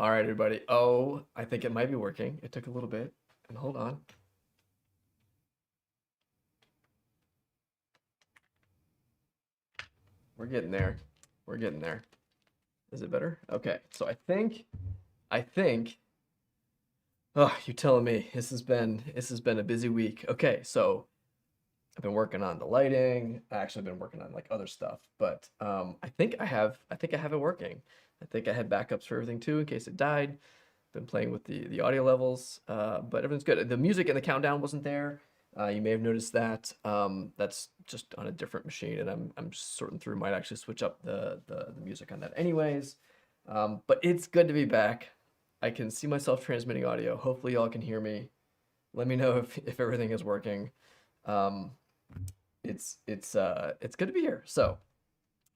All right, everybody. Oh, I think it might be working. It took a little bit. And hold on. We're getting there. We're getting there. Is it better? Okay. So I think oh, you telling me. This has been a busy week. Okay, so I've been working on the lighting. I actually been working on like other stuff, but I think I have it working. I think I had backups for everything too in case it died. Been playing with the audio levels, but everything's good. The music and the countdown wasn't there. You may have noticed that. That's just on a different machine, and I'm sorting through. Might actually switch up the music on that, anyways. But it's good to be back. I can see myself transmitting audio. Hopefully, y'all can hear me. Let me know if everything is working. Um, it's good to be here. So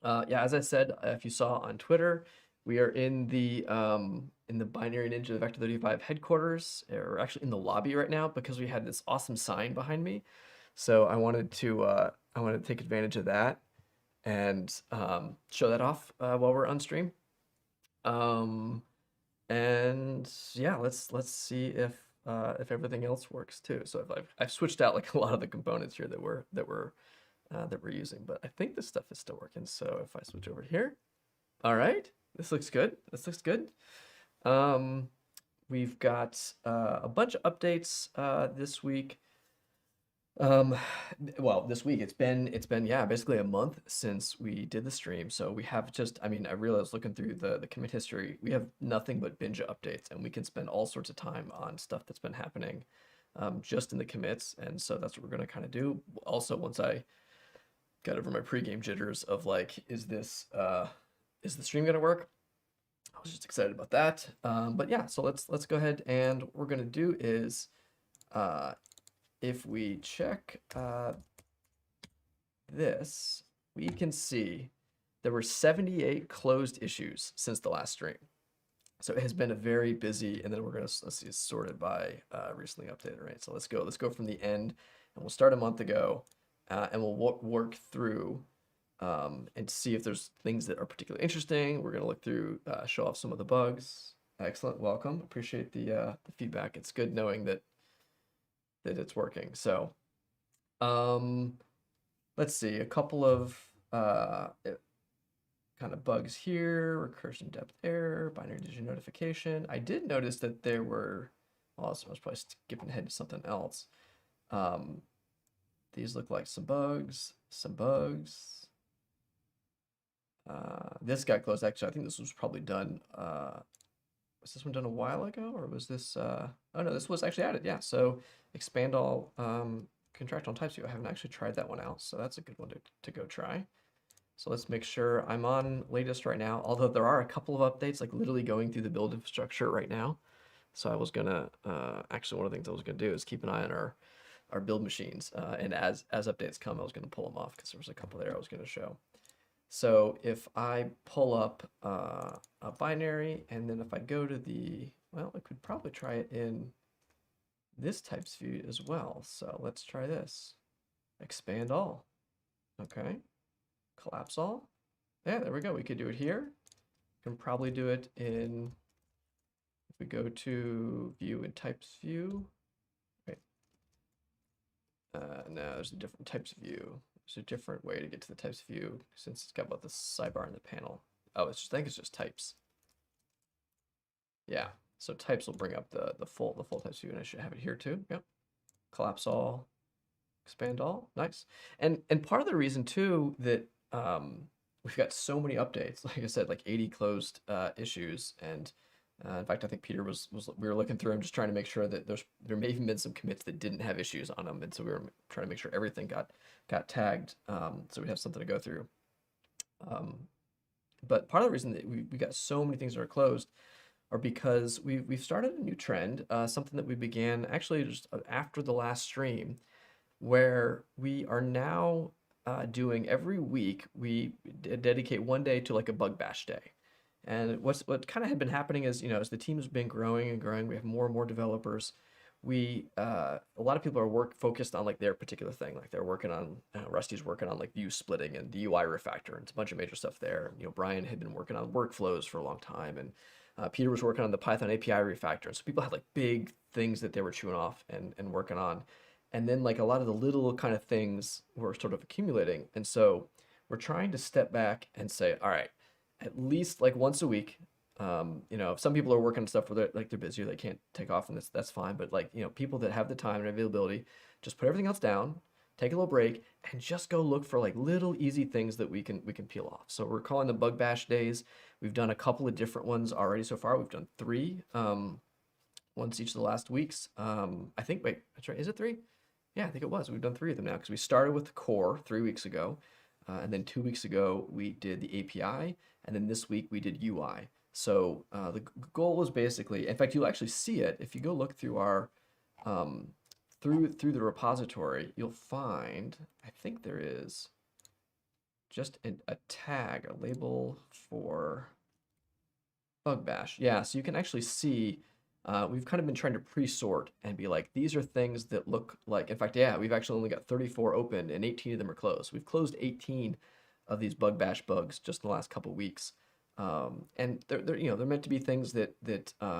yeah, as I said, if you saw on Twitter, we are in the Binary Ninja Vector 35 headquarters. We're actually in the lobby right now because we had this awesome sign behind me. So I wanted to take advantage of that and show that off while we're on stream. Um, and yeah, let's see if everything else works too. So I've switched out like a lot of the components here that we're using, but I think this stuff is still working. So if I switch over here, all right, this looks good. This looks good. Um, we've got a bunch of updates this week. Um, well, this week it's been yeah, basically a month since we did the stream. So we have just, I mean, I realized looking through the commit history, we have nothing but binge updates, and we can spend all sorts of time on stuff that's been happening just in the commits. And so that's what we're gonna kind of do. Also, once I got over my pregame jitters of like, is the stream gonna work? I was just excited about that. But yeah, so let's go ahead, and what we're gonna do is if we check this, we can see there were 78 closed issues since the last stream. So it has been a very busy, and then we're gonna let's see, it's sorted by recently updated, right? So let's go from the end, and we'll start a month ago, and we'll work through and see if there's things that are particularly interesting. We're gonna look through, show off some of the bugs. Excellent, welcome. Appreciate the feedback. It's good knowing that it's working. So, let's see a couple of kind of bugs here: recursion depth error, binary digit notification. I did notice that there were. Well, I was probably skipping ahead to something else. These look like some bugs. Some bugs. This got closed. Actually, I think this was probably done. Was this one done a while ago, or was this? Oh no, this was actually added. Yeah. So expand all contract on types view. I haven't actually tried that one out, so that's a good one to go try. So let's make sure I'm on latest right now. Although there are a couple of updates, like literally going through the build infrastructure right now. So I was gonna actually, one of the things I was gonna do is keep an eye on our build machines, and as updates come, I was gonna pull them off because there was a couple there I was gonna show. So if I pull up a binary, and then if I go to well, I could probably try it in this types view as well. So let's try this. Expand all. Okay. Collapse all. Yeah, there we go. We could do it here. Can probably do it in, if we go to view and types view. Right. No, there's a different types of view. There's a different way to get to the types view since it's got both the sidebar and the panel. Oh, I think it's just types. Yeah, so types will bring up the full types view, and I should have it here too. Yep. Collapse all, expand all. Nice. And part of the reason too that we've got so many updates, like I said, like 80 closed issues, and in fact, I think Peter was we were looking through them, just trying to make sure that there may have even been some commits that didn't have issues on them, and so we were trying to make sure everything got tagged, so we have something to go through. But part of the reason that we got so many things that are closed are because we've started a new trend, something that we began actually just after the last stream, where we are now doing every week, we dedicate one day to like a bug bash day. And what kind of had been happening is, as the team's been growing and growing, we have more and more developers. A lot of people are focused on like their particular thing. Like they're working on, Rusty's working on like view splitting and the UI refactor, and it's a bunch of major stuff there. Brian had been working on workflows for a long time, and Peter was working on the Python API refactor. So people had like big things that they were chewing off and working on. And then like a lot of the little kind of things were sort of accumulating. And so we're trying to step back and say, all right, at least like once a week, if some people are working on stuff where they're busy or they can't take off, and that's fine. But like, people that have the time and availability, just put everything else down, take a little break, and just go look for like little easy things that we can peel off. So we're calling the Bug Bash days. We've done a couple of different ones already so far. We've done 3, once each of the last weeks. I think, wait, that's right. Is it 3? Yeah, I think it was. We've done 3 of them now because we started with the core 3 weeks ago. And then 2 weeks ago, we did the API. And then this week, we did UI. So the goal was basically, in fact, you'll actually see it. If you go look through our, through the repository, you'll find, I think there is just a tag, a label for Bug Bash. Yeah, so you can actually see, we've kind of been trying to pre-sort and be like, these are things that look like, in fact, yeah, we've actually only got 34 open and 18 of them are closed. We've closed 18 of these Bug Bash bugs just in the last couple of weeks. And they're meant to be things that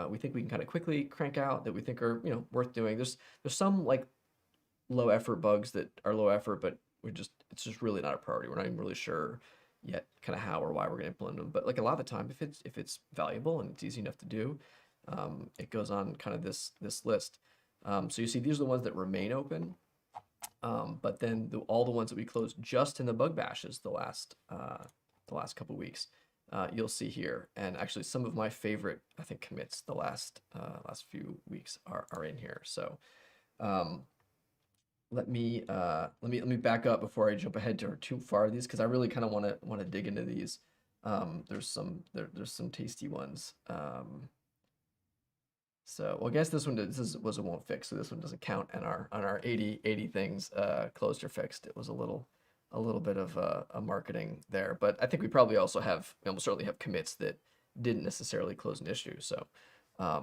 we think we can kind of quickly crank out, that we think are, worth doing. There's some like low effort bugs that are low effort, but it's just really not a priority. We're not even really sure yet kind of how or why we're going to implement them. But like a lot of the time, if it's valuable and it's easy enough to do, it goes on kind of this list. So you see, these are the ones that remain open. But then all the ones that we closed just in the Bug Bashes the last couple weeks, you'll see here. And actually, some of my favorite, I think, commits the last few weeks are in here. So let me back up before I jump ahead to too far of these, because I really kind of want to dig into these. There's some tasty ones. So, well, I guess this was a won't fix, so this one doesn't count. And on our 80 things closed or fixed, it was a little bit of a marketing there. But I think we probably also almost certainly have commits that didn't necessarily close an issue. So I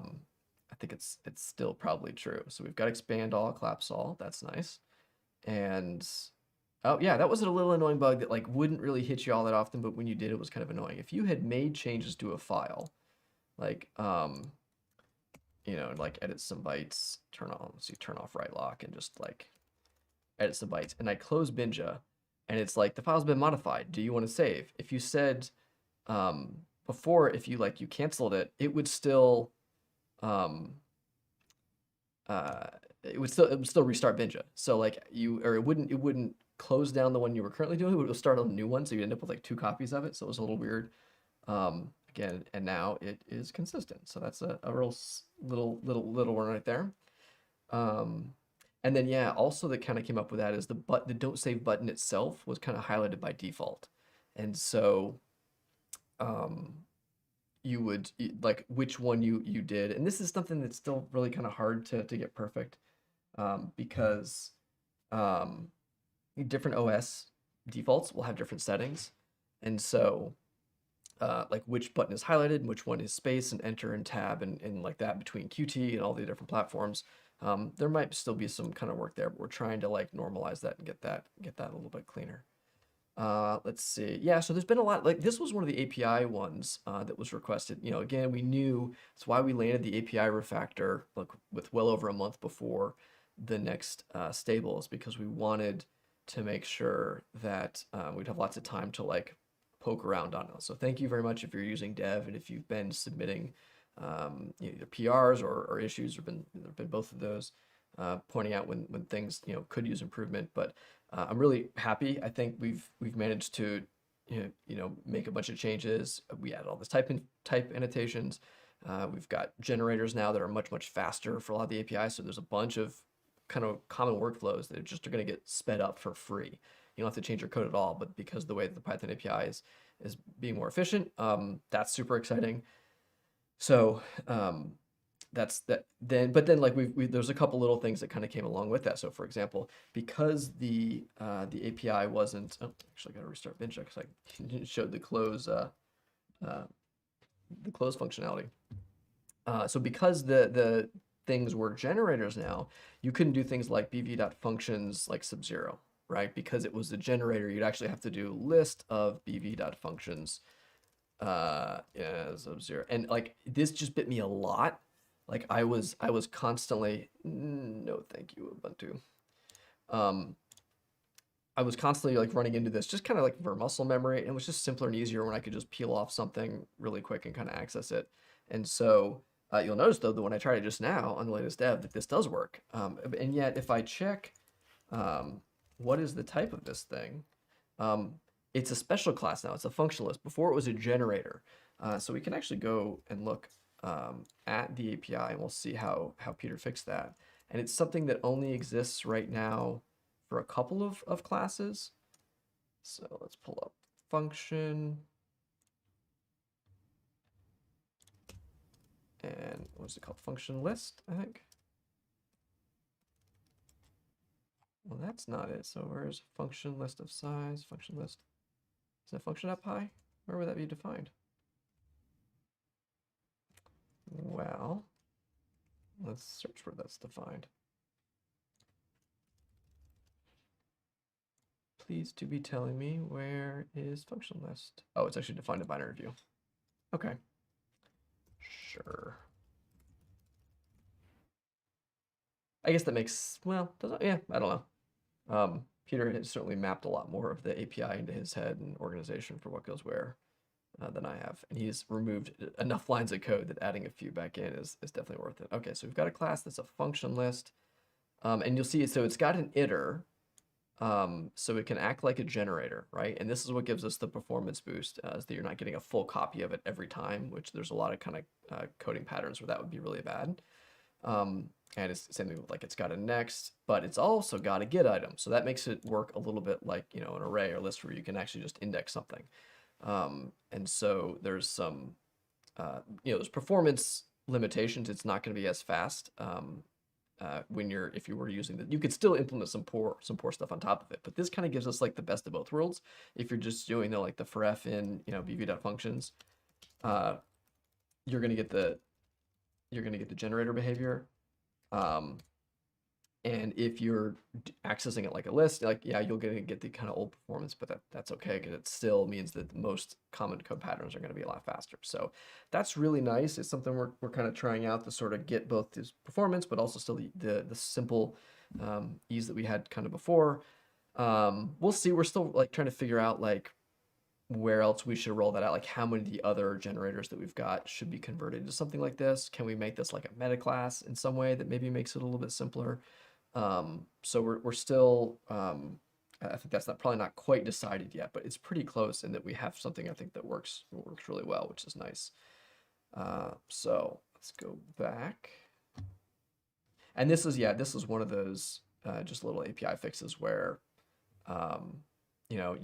think it's still probably true. So we've got expand all, collapse all. That's nice. And oh yeah, that was a little annoying bug that like wouldn't really hit you all that often, but when you did, it was kind of annoying. If you had made changes to a file, like like edit some bytes, turn off write lock, and just like edit some bytes, and I close Binja, and it's like the file's been modified. Do you want to save? If you said before, if you canceled it, it would still it would still restart Binja. So like it wouldn't close down the one you were currently doing. It would start on a new one, so you end up with like 2 copies of it. So it was a little weird. Again, and now it is consistent. So that's a real little one right there. And then yeah, also that kind of came up with that is the don't save button itself was kind of highlighted by default. And so you would like which one you did. And this is something that's still really kind of hard to get perfect, because different OS defaults will have different settings. And so like which button is highlighted and which one is space and enter and tab and like that between Qt and all the different platforms. There might still be some kind of work there, but we're trying to like normalize that and get that a little bit cleaner. Let's see. Yeah, so there's been a lot, like this was one of the API ones that was requested. Again, we knew that's why we landed the API refactor like with well over a month before the next stables, because we wanted to make sure that we'd have lots of time to like poke around on it. So thank you very much if you're using dev and if you've been submitting either PRs or issues. There have been both of those, pointing out when things could use improvement. But I'm really happy. I think we've managed to make a bunch of changes. We added all this type annotations. We've got generators now that are much faster for a lot of the APIs. So there's a bunch of kind of common workflows that just are going to get sped up for free. You don't have to change your code at all, but because the way that the Python API is being more efficient, that's super exciting. So that's that. But then like there's a couple little things that kind of came along with that. So for example, because the API wasn't, actually I got to restart Binja because I showed the close functionality. So because the things were generators now, you couldn't do things like bv.functions like Sub-Zero, right? Because it was the generator, you'd actually have to do list of bv.functions Yeah, Sub-Zero. And like this just bit me a lot. Like I was constantly, no, thank you, Ubuntu. I was constantly like running into this just kind of like for muscle memory, and it was just simpler and easier when I could just peel off something really quick and kind of access it. And so you'll notice though that when I tried it just now on the latest dev that this does work. And yet if I check what is the type of this thing, um, it's a special class now. It's a functionalist. Before it was a generator. So we can actually go and look at the API and we'll see how Peter fixed that. And it's something that only exists right now for a couple of classes. So let's pull up function. And what's it called? Function list, I think. Well, that's not it. So where's function list of size? Function list. Is that function up high? Where would that be defined? Well, let's search where that's defined. Please to be telling me where is function list. Oh, it's actually defined in binary view. Okay. Sure. I guess that makes, well, yeah, I don't know. Peter has certainly mapped a lot more of the API into his head and organization for what goes where than I have. And he's removed enough lines of code that adding a few back in is definitely worth it. Okay, so we've got a class that's a function list. And you'll see, so it's got an iter. So it can act like a generator, right? And this is what gives us the performance boost, is that you're not getting a full copy of it every time, which there's a lot of kind of coding patterns where that would be really bad. And it's the same thing with like it's got a next, but it's also got a get item. So that makes it work a little bit like, you know, an array or list where you can actually just index something. And so there's some, you know, there's performance limitations. It's not going to be as fast. If you were using that, you could still implement some poor stuff on top of it. But this kind of gives us like the best of both worlds. If you're just doing the like the foref in, you know, bv.functions, you're gonna get the generator behavior. And if you're accessing it like a list, like yeah, you're gonna get the kind of old performance, but that's okay because it still means that most common code patterns are going to be a lot faster. So that's really nice. It's something we're kind of trying out to sort of get both this performance, but also still the simple ease that we had kind of before. We'll see. We're still like trying to figure out like where else we should roll that out. Like how many of the other generators that we've got should be converted to something like this. Can we make this like a meta class in some way that maybe makes it a little bit simpler? So we're still, I think that's probably not quite decided yet, but it's pretty close in that we have something I think that works really well, which is nice. So let's go back. And this is one of those just little API fixes where, you know,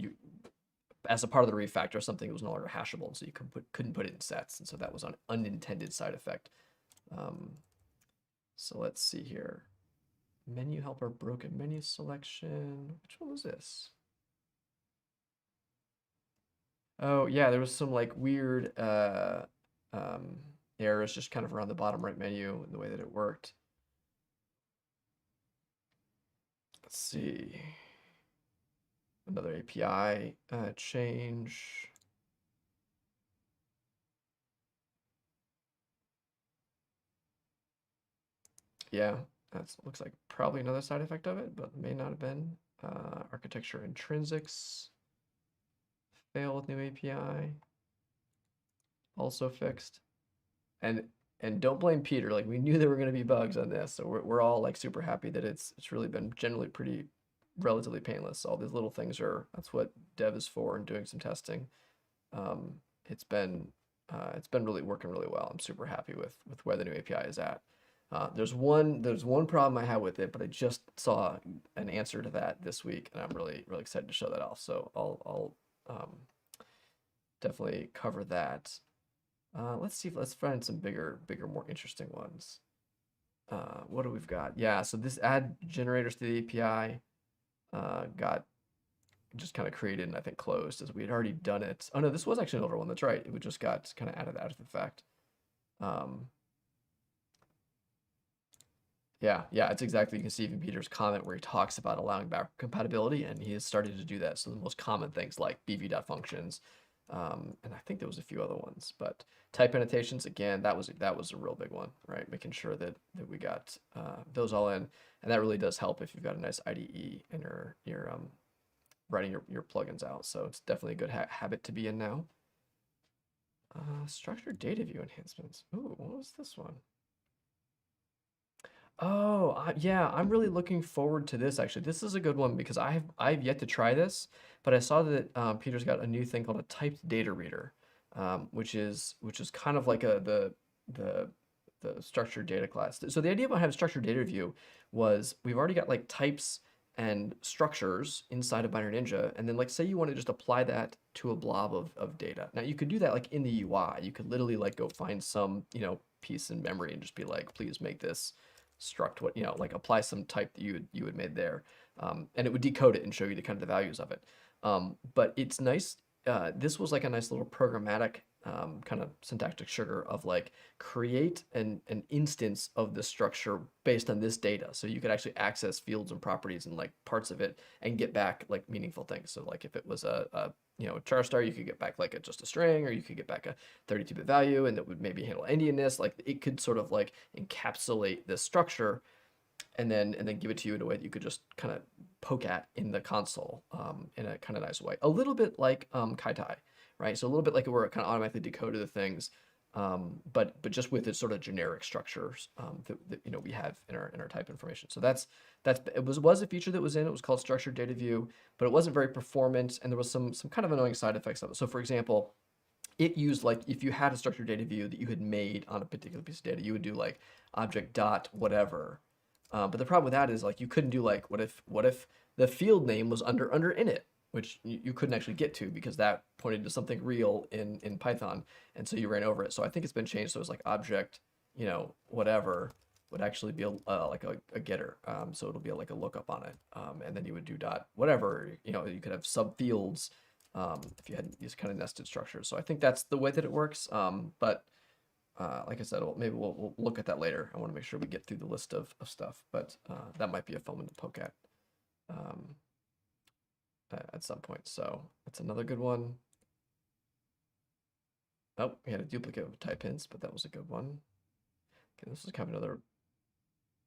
as a part of the refactor, something was no longer hashable, so you couldn't put it in sets, and so that was an unintended side effect. So let's see here. Menu helper broken menu selection. Which one was this? Oh yeah, there was some like weird errors just kind of around the bottom right menu and the way that it worked. Let's see. Another API change. Yeah, that looks like probably another side effect of it, but may not have been. Architecture intrinsics. Fail with new API. Also fixed. And don't blame Peter. Like we knew there were going to be bugs on this, so we're all like super happy that it's really been generally pretty relatively painless. All these little things that's what dev is for, and doing some testing. It's been really working really well. I'm super happy with where the new API is at. There's one problem I have with it, but I just saw an answer to that this week, and I'm really excited to show that off. So I'll definitely cover that. Let's find some bigger, more interesting ones. What do we've got? Yeah, so this add generators to the API got just kind of created and I think closed as we had already done it. Oh no, this was actually an older one. That's right. It just got kind of added after the fact. Yeah, it's exactly. You can see even Peter's comment where he talks about allowing backward compatibility, and he has started to do that. So the most common things like bv.functions, And I think there was a few other ones, but type annotations, again, that was a real big one, right? Making sure that we got those all in, and that really does help if you've got a nice IDE and you're writing your plugins out. So it's definitely a good habit to be in now. Structured data view enhancements. Ooh, what was this one? Oh, yeah, I'm really looking forward to this actually. This is a good one because I've yet to try this, but I saw that Peter's got a new thing called a typed data reader, which is kind of like the the structured data class. So the idea behind structured data view was we've already got like types and structures inside of Binary Ninja, and then like say you want to just apply that to a blob of data. Now you could do that like in the UI. You could literally like go find some, piece in memory and just be like, please make this struct what, like apply some type that you had made there, and it would decode it and show you the kind of the values of it. But it's nice. This was like a nice little programmatic kind of syntactic sugar of like create an instance of the structure based on this data. So you could actually access fields and properties and like parts of it and get back like meaningful things. So like if it was a char star, you could get back like just a string, or you could get back a 32-bit value, and that would maybe handle endianness. Like it could sort of like encapsulate this structure and then give it to you in a way that you could just kind of poke at in the console in a kind of nice way. A little bit like Kaitai, right? So a little bit like where it kind of automatically decoded the things, but just with its sort of generic structures that we have in our type information. So it was a feature that was in. It was called structured data view, but it wasn't very performant, and there was some kind of annoying side effects of it. So for example, it used like if you had a structured data view that you had made on a particular piece of data, you would do like object dot whatever. But the problem with that is like you couldn't do like what if the field name was under init, which you couldn't actually get to because that pointed to something real in Python, and so you ran over it. So I think it's been changed so it's like object whatever would actually be like a getter. So it'll be like a lookup on it, and then you would do dot whatever. You could have subfields if you had these kind of nested structures. So I think that's the way that it works. But like I said, maybe we'll look at that later. I want to make sure we get through the list of stuff, but that might be a fun one to poke at some point. So that's another good one. Oh, we had a duplicate of type hints, but that was a good one. Okay, this is kind of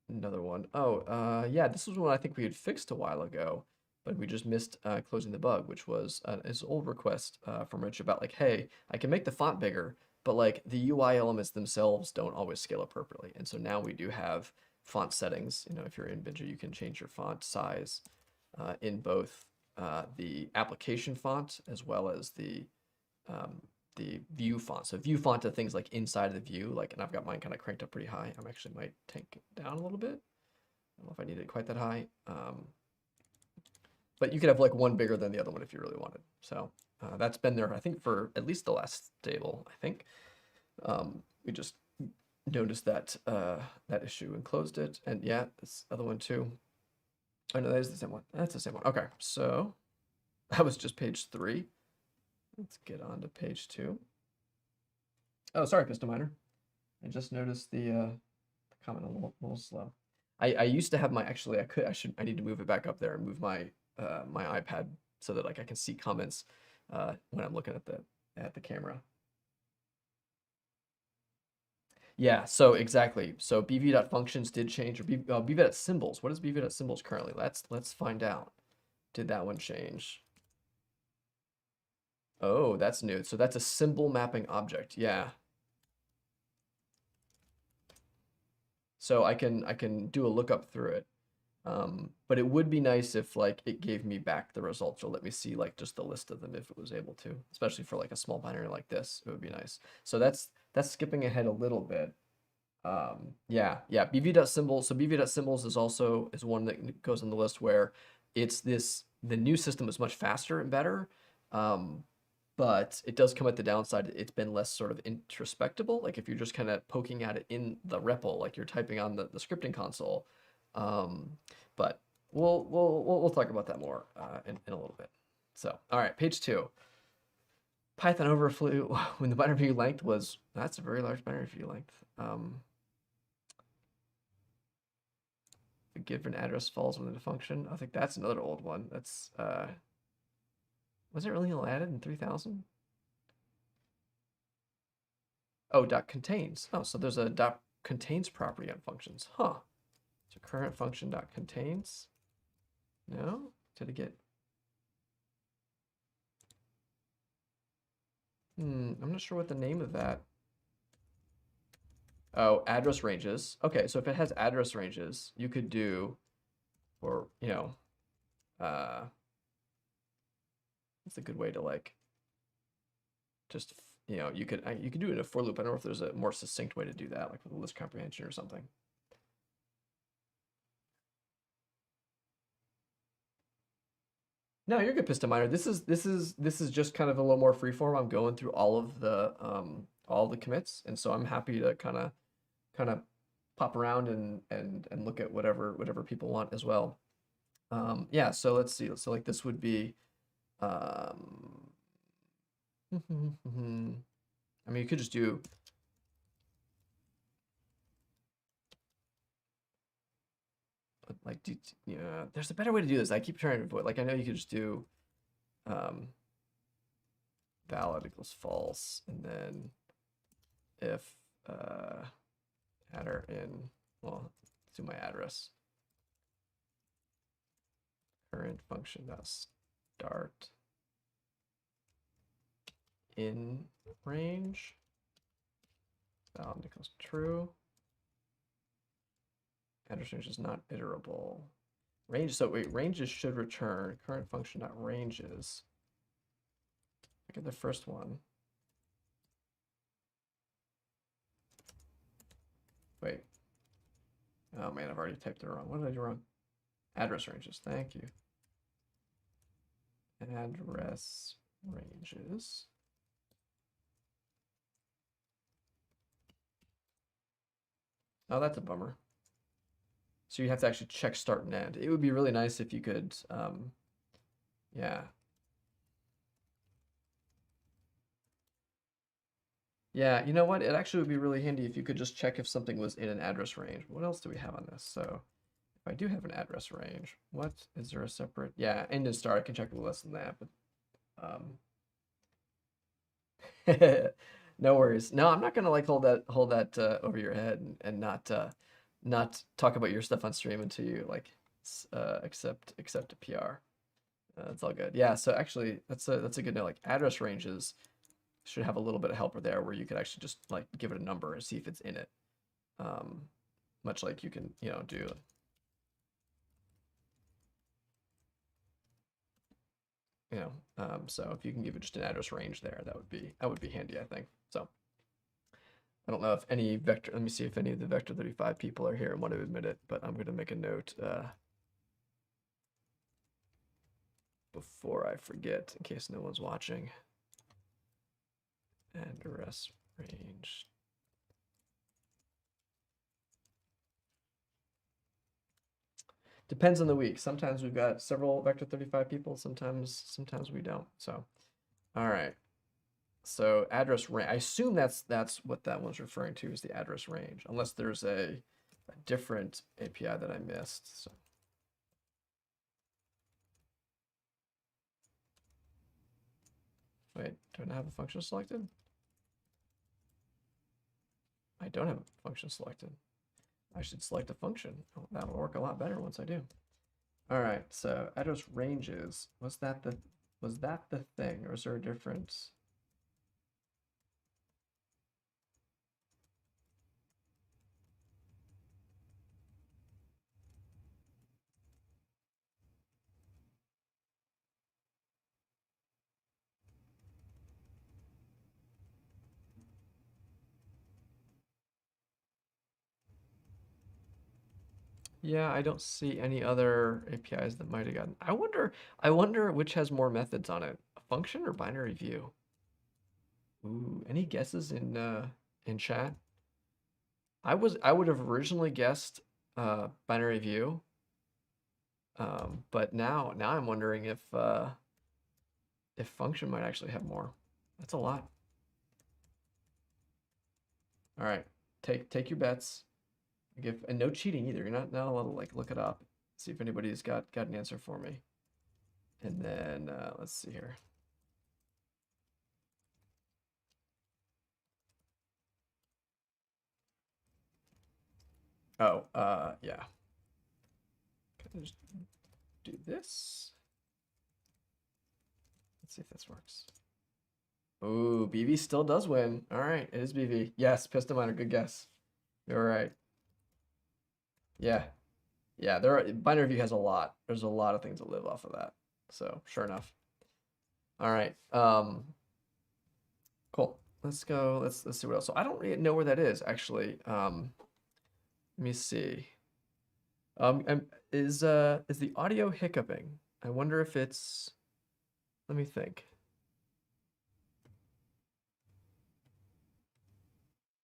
another one. Oh, yeah, this was one I think we had fixed a while ago, but we just missed closing the bug, which was his old request from Rich about like, hey, I can make the font bigger, but like the UI elements themselves don't always scale appropriately. And so now we do have font settings. If you're in Binja, you can change your font size in both the application font as well as the view font. So view font are things like inside of the view, like, and I've got mine kind of cranked up pretty high. I actually might tank it down a little bit. I don't know if I need it quite that high. But you could have like one bigger than the other one if you really wanted. So that's been there, I think, for at least the last stable, I think. We just noticed that that issue and closed it. And yeah, this other one too. Oh no, that is the same one. That's the same one. Okay, so that was just page 3. Let's get on to page 2. Oh, sorry, Pistol Miner. I just noticed the comment a little slow. I used to have my I need to move it back up there and move my my iPad so that like I can see comments when I'm looking at the camera. Yeah, so exactly. So bv.functions did change, or bv.symbols. What is bv.symbols currently? Let's find out. Did that one change? Oh, that's new. So that's a symbol mapping object. Yeah. So I can do a lookup through it. But it would be nice if like it gave me back the results, or let me see like just the list of them if it was able to, especially for like a small binary like this. It would be nice. So that's skipping ahead a little bit. Yeah, bv.symbols. So bv.symbols is one that goes on the list where the new system is much faster and better. But it does come at the downside. It's been less sort of introspectable. Like if you're just kind of poking at it in the REPL, like you're typing on the scripting console. But we'll talk about that more in a little bit. So, all right, page 2. Python overflew when the binary view length was, that's a very large binary view length. The given address falls within a function. I think that's another old one. That's was it really added in 3000? Oh, dot contains. Oh, so there's a dot contains property on functions. Huh. So current function dot contains. No? Did it get... I'm not sure what the name of that. Oh, address ranges. Okay, so if it has address ranges, you could do, or, you know, it's a good way to like, just, you know, you could do it in a for loop. I don't know if there's a more succinct way to do that, like with a list comprehension or something. No, you're good, Piston Miner. This is just kind of a little more freeform. I'm going through all the commits, and so I'm happy to kind of pop around and look at whatever people want as well. Yeah, so let's see. So like this would be I mean, you could just do like, yeah, there's a better way to do this. I keep trying to avoid, like, I know you could just do valid equals false, and then if adder in, well, let's do my address. Current function dot start in range. Valid equals true. Address range is not iterable. Range, so wait, ranges should return current function dot ranges. Look at the first one. Wait. Oh man, I've already typed it wrong. What did I do wrong? Address ranges, thank you. Address ranges. Oh, that's a bummer. So you have to actually check start and end. It would be really nice if you could, yeah. Yeah, you know what? It actually would be really handy if you could just check if something was in an address range. What else do we have on this? So if I do have an address range, what is there a separate? Yeah, end and start. I can check the less than that, but no worries. No, I'm not gonna like hold that over your head and not talk about your stuff on stream until you like accept a PR. That's all good. Yeah. So actually, that's a good note. Like address ranges should have a little bit of helper there where you could actually just like give it a number and see if it's in it. Much like you can, you know, do. You know, so if you can give it just an address range there, that would be handy, I think. So I don't know if any vector, let me see if any of the vector 35 people are here and want to admit it, but I'm going to make a note before I forget in case no one's watching. Address range. Depends on the week. Sometimes we've got several vector 35 people, sometimes we don't. So, all right. So address range, I assume that's what that one's referring to, is the address range, unless there's a different API that I missed. So. Wait, don't I have a function selected? I don't have a function selected. I should select a function. Oh, that'll work a lot better once I do. All right, so address ranges, was that the thing, or is there a difference? Yeah, I don't see any other APIs that might have gotten. I wonder which has more methods on it, a function or binary view. Ooh, any guesses in chat? I would have originally guessed binary view, but now I'm wondering if function might actually have more. That's a lot. All right, take your bets. And no cheating either. You're not allowed to like look it up. See if anybody's got an answer for me. And then let's see here. Oh, yeah. Can I just do this? Let's see if this works. Ooh, BV still does win. All right, it is BV. Yes, Piston Miner, good guess. You're right. Yeah. Yeah, binary view has a lot. There's a lot of things that live off of that. So sure enough. All right. Cool. Let's go. Let's see what else. So I don't really know where that is actually. Let me see. Is the audio hiccuping? I wonder if it's. Let me think.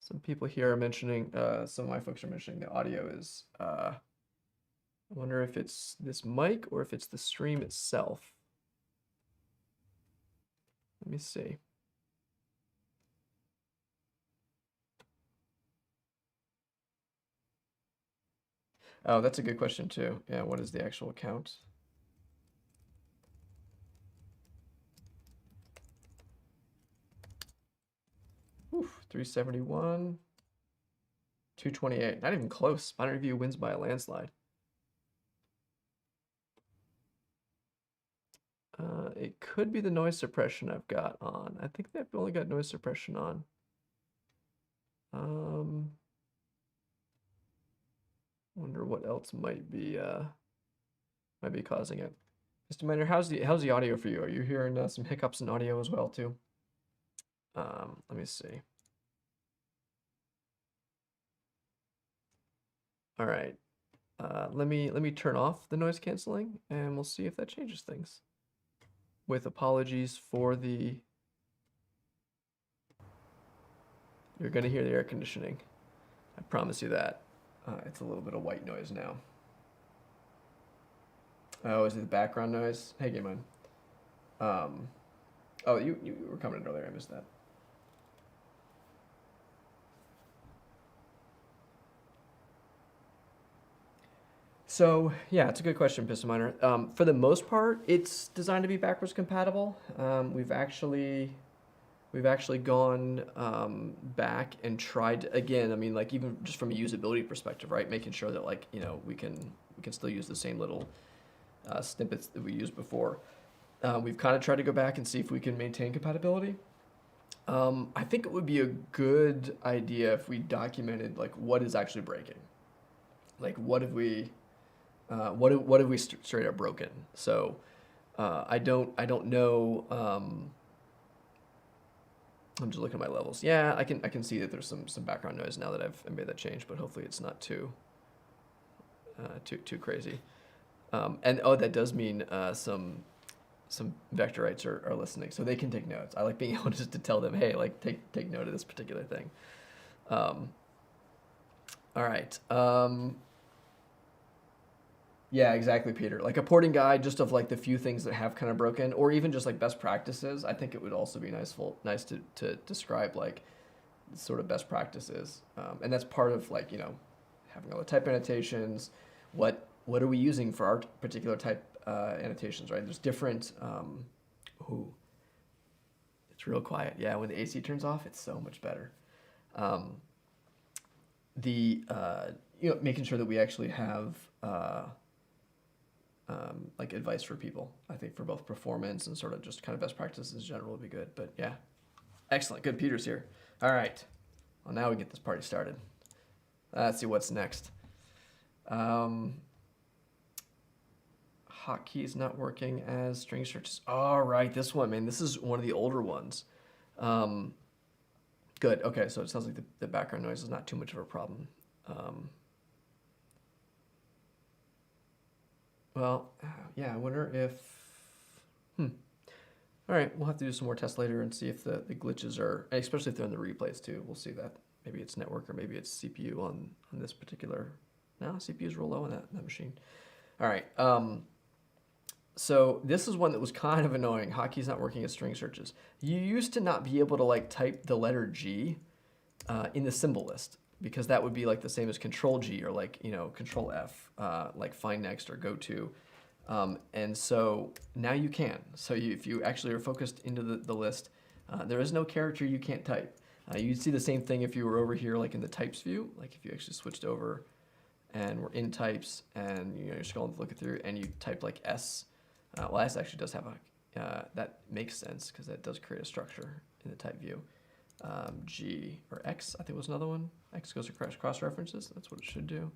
Some people here are mentioning. Some of my folks are mentioning the audio is. I wonder if it's this mic or if it's the stream itself. Let me see. Oh, that's a good question too. Yeah, what is the actual count? Oof, 371, 228. Not even close. Binary View wins by a landslide. It could be the noise suppression I've got on. I think they've only got noise suppression on. Wonder what else might be causing it. Mr. Miner, how's the audio for you? Are you hearing some hiccups in audio as well too? Let me see. All right. Let me turn off the noise canceling and we'll see if that changes things. With apologies for the... You're gonna hear the air conditioning. I promise you that. It's a little bit of white noise now. Oh, is it the background noise? Hey, Game On. Oh, you were coming in earlier. I missed that. So yeah, it's a good question, Piston Miner. For the most part, it's designed to be backwards compatible. We've actually gone back and tried again. I mean, like even just from a usability perspective, right? Making sure that like we can still use the same little snippets that we used before. We've kind of tried to go back and see if we can maintain compatibility. I think it would be a good idea if we documented like what is actually breaking, like what have we straight up broken. So I don't know. I'm just looking at my levels. Yeah, I can see that there's some background noise now that I've made that change, but hopefully it's not too crazy. And oh, that does mean some vectorites are listening, so they can take notes. I like being able just to tell them, hey, like take note of this particular thing. All right. Yeah, exactly, Peter. Like a porting guide just of like the few things that have kind of broken, or even just like best practices. I think it would also be nice to describe like sort of best practices. And that's part of like, having all the type annotations. What are we using for our particular type annotations, right? There's different, ooh, it's real quiet. Yeah, when the AC turns off, it's so much better. Making sure that we actually have like advice for people, I think for both performance and sort of just kind of best practices in general would be good. But yeah, excellent. Good. Peter's here. All right. Well, now we get this party started. Let's see what's next. Hotkeys not working as string searches. All right, this one, man. This is one of the older ones. Good. Okay, so it sounds like the background noise is not too much of a problem. Well, yeah, I wonder if... All right, we'll have to do some more tests later and see if the glitches are, especially if they're in the replays too. We'll see that. Maybe it's network or maybe it's CPU on this particular... No, CPU is real low on that machine. All right. So this is one that was kind of annoying. Hotkeys not working as string searches. You used to not be able to like type the letter G in the symbol list, because that would be like the same as Control G or like, Control F, like find next or go to. And so now you can. So if you actually are focused into the list, there is no character you can't type. You'd see the same thing if you were over here like in the types view, like if you actually switched over and we're in types, and you're scrolling looking through, and you type like S. Well, S actually does have a that makes sense because that does create a structure in the type view. G or X, I think was another one. X goes to cross references. That's what it should do.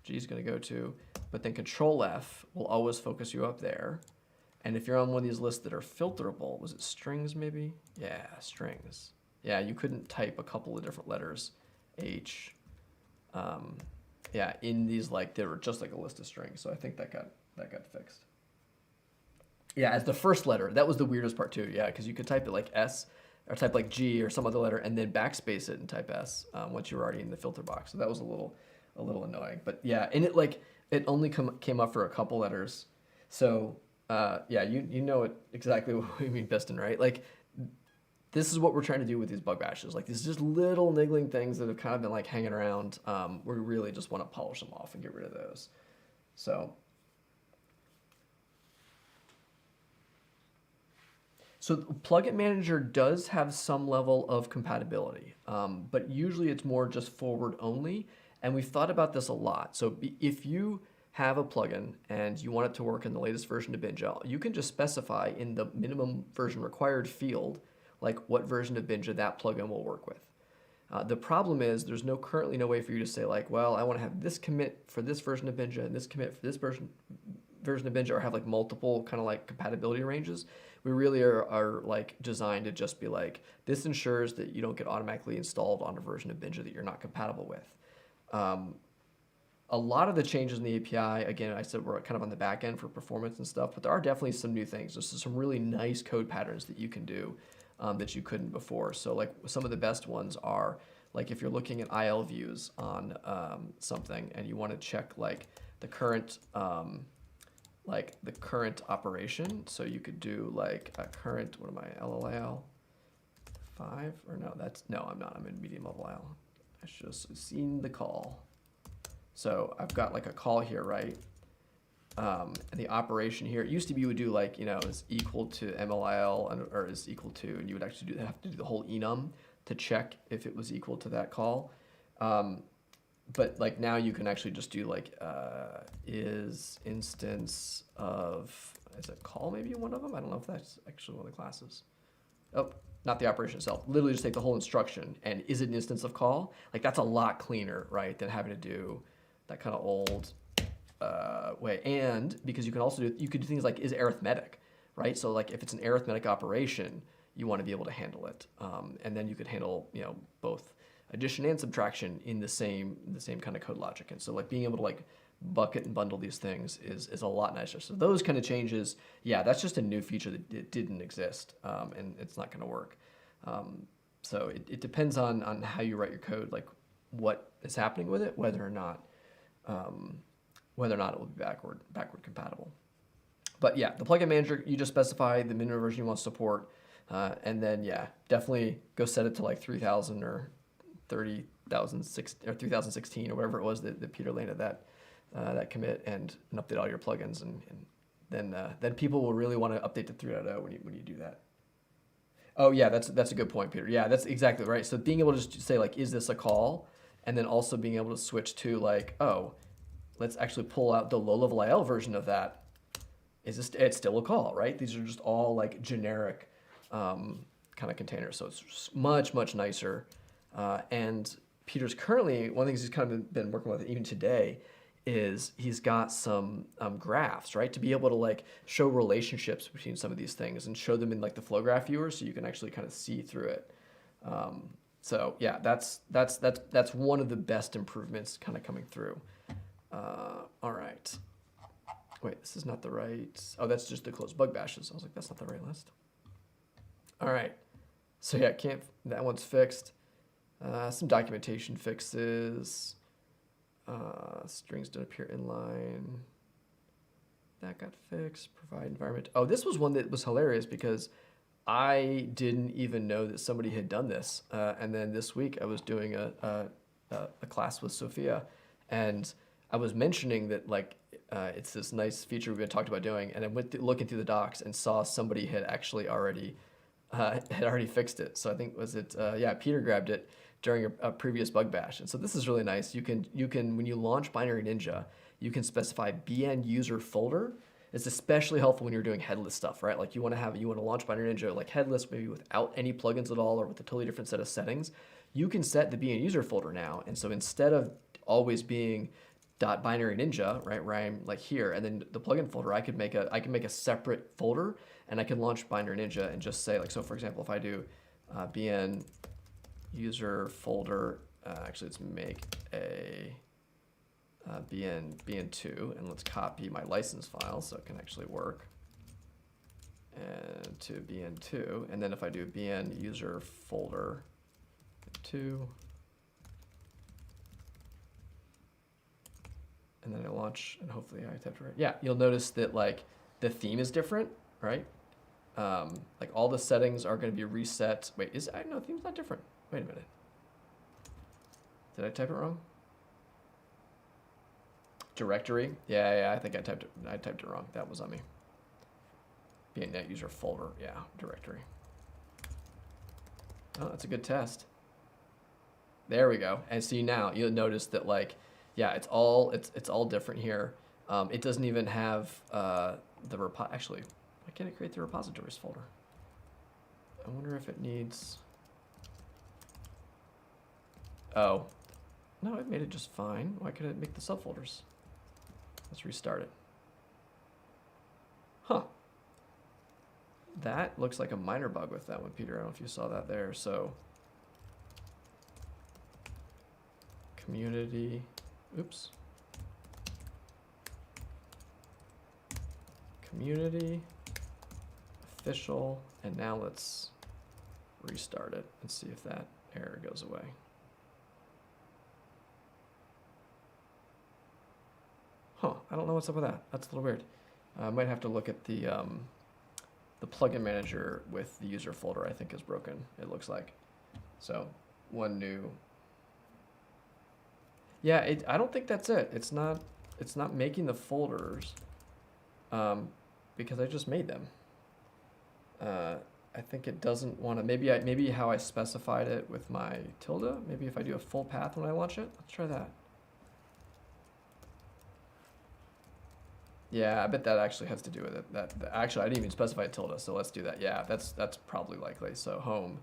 G is going to go to, but then Control F will always focus you up there. And if you're on one of these lists that are filterable, was it strings maybe? Yeah, strings. Yeah, you couldn't type a couple of different letters, H. Yeah, in these like they were just like a list of strings. So I think that got fixed. Yeah, as the first letter, that was the weirdest part too. Yeah, because you could type it like S, or type like G or some other letter, and then backspace it and type S once you're already in the filter box. So that was a little annoying. But yeah, and it only came up for a couple letters. So yeah, you know it exactly what we mean, Piston, right? Like this is what we're trying to do with these bug bashes. Like these just little niggling things that have kind of been like hanging around. We really just want to polish them off and get rid of those. So Plugin Manager does have some level of compatibility, but usually it's more just forward only. And we've thought about this a lot. So if you have a plugin and you want it to work in the latest version of Binja, you can just specify in the minimum version required field, like what version of Binja that plugin will work with. The problem is there's currently no way for you to say like, well, I want to have this commit for this version of Binja and this commit for this version of Binja, or have like multiple kind of like compatibility ranges. We really are like designed to just be like, this ensures that you don't get automatically installed on a version of Binja that you're not compatible with. A lot of the changes in the API, again, I said we're kind of on the back end for performance and stuff, but there are definitely some new things. There's some really nice code patterns that you can do that you couldn't before. So like some of the best ones are like if you're looking at IL views on something and you want to check like the current operation. So you could do like a current, what am I, LLIL 5? Or no, I'm not. I'm in medium level IL. I should have seen the call. So I've got like a call here, right? And the operation here, it used to be you would do like, is equal to MLIL or is equal to, and you would actually have to do the whole enum to check if it was equal to that call. But like now you can actually just do like is instance of, is it call maybe one of them? I don't know if that's actually one of the classes. Oh, not the operation itself. Literally just take the whole instruction and is it an instance of call? Like that's a lot cleaner, right, than having to do that kind of old way. And because you can also you could do things like is arithmetic, right? So like if it's an arithmetic operation, you want to be able to handle it. And then you could handle, both addition and subtraction in the same kind of code logic. And so like being able to like bucket and bundle these things is a lot nicer. So those kind of changes, yeah, that's just a new feature that didn't exist, and it's not going to work. So it depends on how you write your code, like what is happening with it, whether or not it will be backward compatible. But yeah, the plugin manager, you just specify the minimum version you want to support, and then yeah, definitely go set it to like 3000 or 3016 or whatever it was that Peter landed that commit and update all your plugins, and then people will really want to update to 3.0 when you do that. Oh yeah, that's a good point, Peter. Yeah, that's exactly right. So being able to just say like, is this a call? And then also being able to switch to like, oh, let's actually pull out the low-level IL version of that. It's still a call, right? These are just all like generic kind of containers. So it's much, much nicer. And Peter's currently, one of the things he's kind of been working with even today is he's got some graphs, right? To be able to like show relationships between some of these things and show them in like the flow graph viewer so you can actually kind of see through it. So yeah, that's one of the best improvements kind of coming through. All right. Wait, this is not the right, oh, that's just the closed bug bashes. I was like, that's not the right list. All right. So yeah, that one's fixed. Some documentation fixes. Strings don't appear inline. That got fixed. Provide environment. Oh, this was one that was hilarious because I didn't even know that somebody had done this. And then this week I was doing a class with Sophia, and I was mentioning that like it's this nice feature we've been talked about doing, and I went looking through the docs and saw somebody had actually already had already fixed it. So I think yeah, Peter grabbed it during a previous bug bash. And so this is really nice. You can when you launch Binary Ninja, you can specify bn user folder. It's especially helpful when you're doing headless stuff, right? Like you want to launch Binary Ninja like headless, maybe without any plugins at all or with a totally different set of settings. You can set the bn user folder now. And so instead of always being .binary ninja, right, where I'm like here, and then the plugin folder, I can make a separate folder, and I can launch Binary Ninja and just say like, so for example, if I do bn user folder, actually let's make a bn2, and let's copy my license file so it can actually work, and to bn2, and then if I do bn user folder 2, and then I launch, and hopefully I typed it right. Yeah, you'll notice that like the theme is different, right? Like all the settings are going to be reset. Wait, no, theme's not different. Wait a minute. Did I type it wrong? Directory. Yeah, I think I typed it wrong. That was on me. Being net user folder. Yeah, directory. Oh, that's a good test. There we go. And see now you'll notice that like, yeah, it's all different here. It doesn't even have actually, why can't it create the repositories folder? I wonder if it needs. Oh, no, it made it just fine. Why could it make the subfolders? Let's restart it. Huh. That looks like a minor bug with that one, Peter. I don't know if you saw that there. So community, oops. Community, official, and now let's restart it and see if that error goes away. Huh, I don't know what's up with that. That's a little weird. I might have to look at the plugin manager with the user folder, I think is broken, it looks like. So one new. Yeah, I don't think that's it. It's not making the folders because I just made them. I think it doesn't want to, maybe how I specified it with my tilde, maybe if I do a full path when I launch it. Let's try that. Yeah, I bet that actually has to do with it. Actually, I didn't even specify a tilde, so let's do that. Yeah, that's probably likely. So home,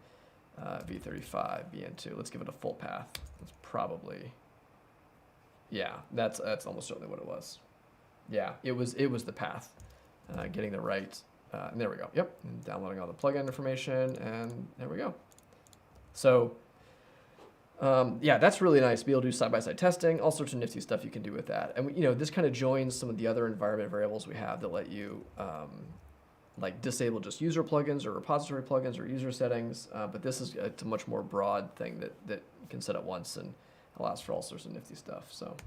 v35, bn2. Let's give it a full path. It's probably, yeah, that's almost certainly what it was. Yeah, it was the path, getting the right, and there we go. Yep, and downloading all the plugin information, and there we go. So. Yeah, that's really nice to be able to do side-by-side testing, all sorts of nifty stuff you can do with that. And this kind of joins some of the other environment variables we have that let you like disable just user plugins or repository plugins or user settings. But this is a much more broad thing that you can set up once and allows for all sorts of nifty stuff. So,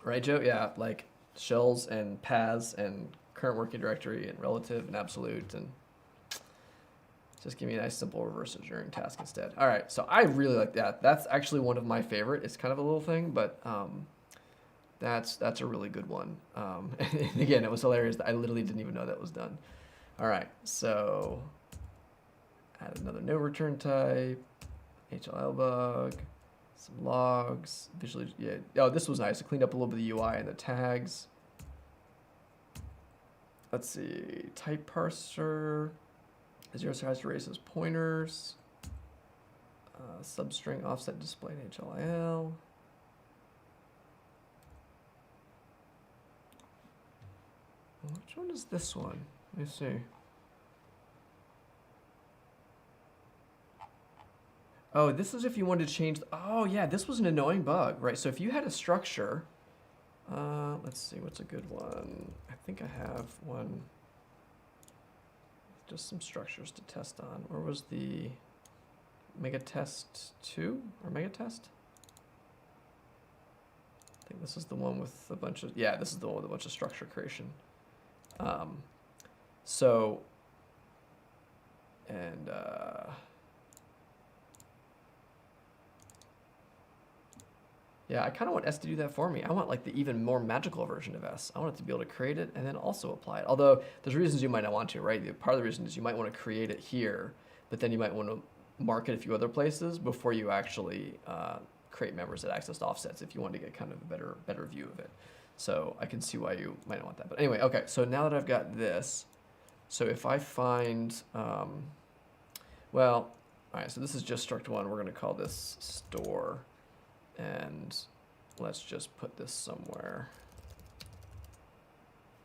right, Joe? Yeah, like shells and paths and current working directory and relative and absolute and. Just give me a nice simple reverse engineering task instead. All right, so I really like that. That's actually one of my favorite. It's kind of a little thing, but that's a really good one. And again, it was hilarious that I literally didn't even know that was done. All right, so add another no return type, HLL bug, some logs, visually. Yeah. Oh, this was nice. I cleaned up a little bit of the UI and the tags. Let's see, type parser. Zero size erases pointers, substring offset display in HLIL. Which one is this one? Let me see. Oh, this is if you wanted to change. Oh, yeah, this was an annoying bug, right? So if you had a structure, let's see, what's a good one? I think I have one. Just some structures to test on. Where was the mega test 2 or mega test? I think this is the one with a bunch of, yeah, this is the one with a bunch of structure creation. So, and Yeah, I kind of want S to do that for me. I want like the even more magical version of S. I want it to be able to create it and then also apply it. Although there's reasons you might not want to, right? Part of the reason is you might want to create it here, but then you might want to mark it a few other places before you actually create members that access offsets if you want to get kind of a better view of it. So I can see why you might not want that. But anyway, okay, so now that I've got this, so if I find, well, all right, so this is just struct one. We're going to call this store. And let's just put this somewhere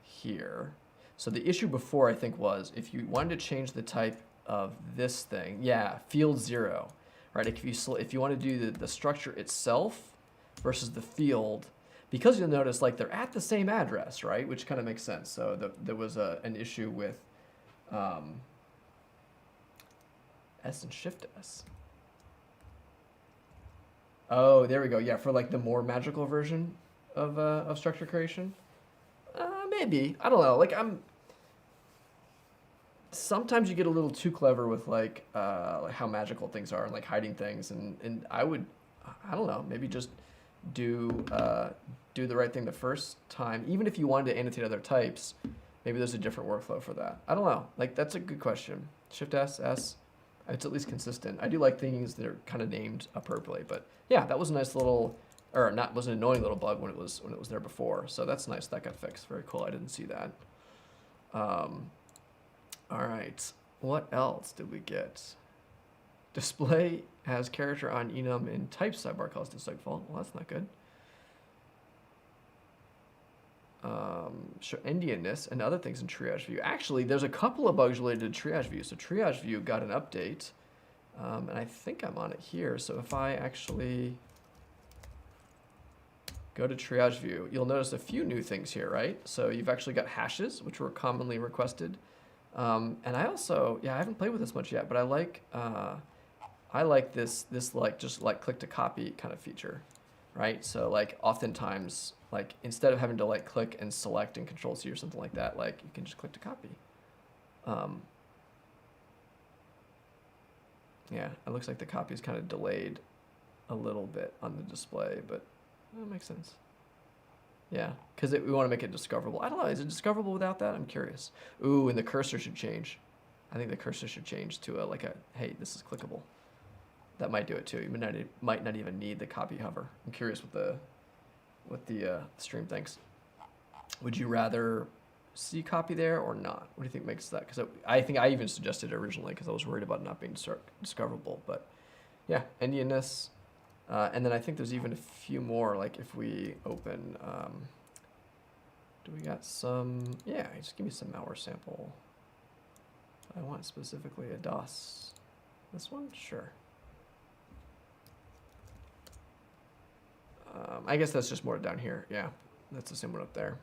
here. So the issue before, I think, was if you wanted to change the type of this thing, yeah, field 0, right? If you want to do the structure itself versus the field, because you'll notice like they're at the same address, right? Which kind of makes sense. So there was an issue with S and Shift S. Oh, there we go. Yeah, for like the more magical version of structure creation. Maybe. I don't know. Like sometimes you get a little too clever with like how magical things are and like hiding things, and I don't know, maybe just do the right thing the first time. Even if you wanted to annotate other types, maybe there's a different workflow for that. I don't know. Like that's a good question. Shift S, S. It's at least consistent. I do like things that are kind of named appropriately, but yeah, that was a nice little, or not, was an annoying little bug when it was there before. So that's nice. That got fixed. Very cool. I didn't see that. All right. What else did we get? Display has character on enum in type sidebar calls to default. Well, that's not good. Show endianness and other things in triage view. Actually, there's a couple of bugs related to triage view. So triage view got an update, and I think I'm on it here. So if I actually go to triage view, you'll notice a few new things here, right? So you've actually got hashes, which were commonly requested. And I also, yeah, I haven't played with this much yet, but I like this like just like click to copy kind of feature, right? So like oftentimes, like instead of having to like click and select in Control C or something like that, like you can just click to copy. Yeah, it looks like the copy is kind of delayed a little bit on the display, but that makes sense. Yeah, because we want to make it discoverable. I don't know, is it discoverable without that? I'm curious. Ooh, and the cursor should change. I think the cursor should change to a hey, this is clickable. That might do it too. You might not even need the copy hover. I'm curious what the stream thinks. Would you rather see copy there or not? What do you think makes that? Because I think I even suggested it originally because I was worried about not being discoverable. But yeah, endianness. And then I think there's even a few more. Like if we open, do we got some? Yeah, just give me some malware sample. I want specifically a DOS. This one, sure. I guess that's just more down here. Yeah, that's the same one up there.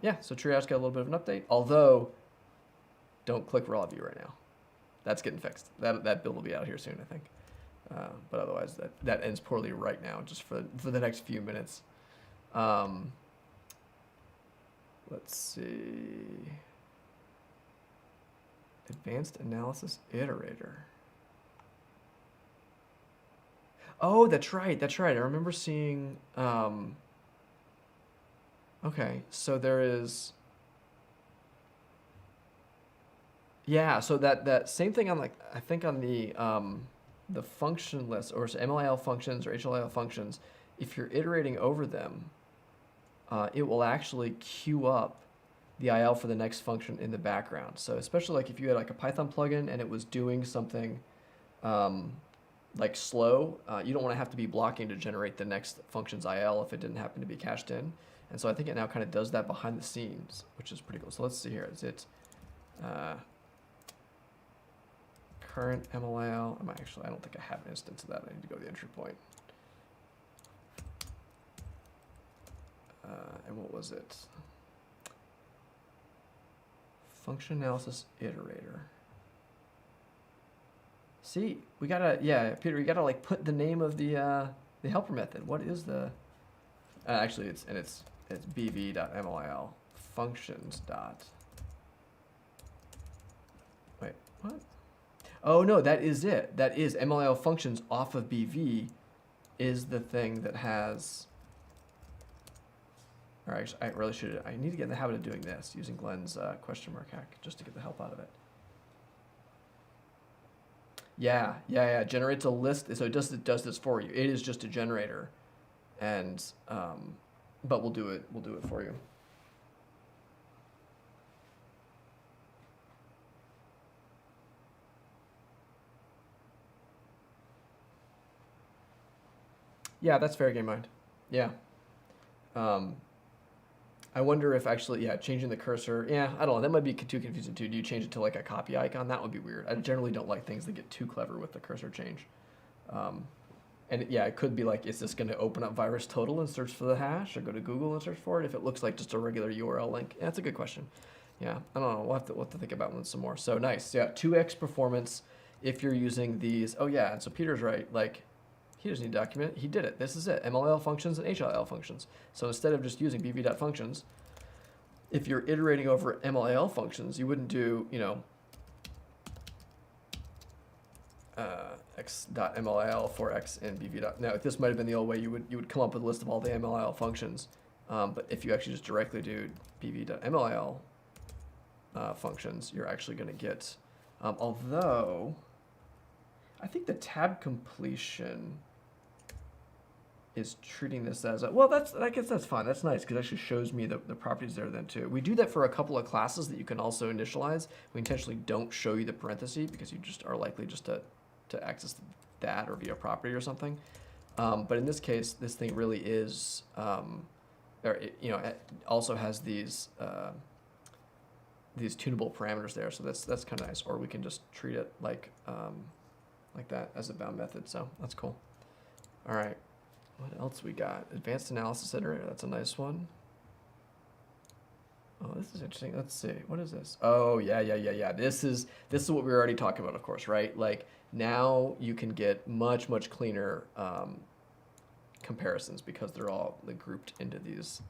Yeah, so triage got a little bit of an update. Although, don't click raw view right now. That's getting fixed. That build will be out here soon, I think. But otherwise, that ends poorly right now, just for the next few minutes. Let's see. Advanced Analysis Iterator. Oh, that's right. That's right. I remember seeing. Okay, so there is. Yeah, so that same thing on I think on the function list or MLIL functions or HLIL functions, if you're iterating over them, it will actually queue up the IL for the next function in the background. So especially like if you had like a Python plugin and it was doing something like slow, you don't want to have to be blocking to generate the next function's IL if it didn't happen to be cached in. And so I think it now kind of does that behind the scenes, which is pretty cool. So let's see here. Is it current MLIL? I don't think I have an instance of that. I need to go to the entry point. And what was it? Function analysis iterator. See, we gotta, yeah, Peter, you gotta like put the name of the helper method. What is the? Actually, it's bv.mlil functions dot. Wait, what? Oh no, that is it. That is MLIL functions off of bv is the thing that has, or actually, I really should, I need to get in the habit of doing this, using Glenn's question mark hack, just to get the help out of it. Yeah, generates a list, so it does this for you. It is just a generator, and, but we'll do it for you. Yeah, that's fair game mind. Yeah. I wonder if actually, yeah, changing the cursor, yeah, I don't know, that might be too confusing too. Do you change it to like a copy icon? That would be weird. I generally don't like things that get too clever with the cursor change. And yeah, it could be like, is this going to open up VirusTotal and search for the hash, or go to Google and search for it if it looks like just a regular URL link? Yeah, that's a good question. Yeah, I don't know. We'll have to think about one some more. So nice. Yeah, 2x performance if you're using these. Oh yeah, and so Peter's right. Like, he doesn't need a document. He did it. This is it. MLL functions and HLL functions. So instead of just using bv.functions, if you're iterating over MLL functions, you wouldn't do, you know, x.mll for x and bv. Now, this might have been the old way. You would come up with a list of all the MLL functions. But if you actually just directly do bv.mll functions, you're actually going to get, although I think the tab completion is treating this as a, well, I guess that's fine. That's nice because it actually shows me the properties there then too. We do that for a couple of classes that you can also initialize. We intentionally don't show you the parenthesis because you just are likely just to access that or via property or something. But in this case, this thing really is, or it, you know, it also has these tunable parameters there. So that's kind of nice. Or we can just treat it like that as a bound method. So that's cool. All right. What else we got? Advanced Analysis Iterator. That's a nice one. Oh, this is interesting. Let's see. What is this? Oh, yeah. This is what we were already talking about, of course, right? Like now you can get much cleaner comparisons because they're all like grouped into these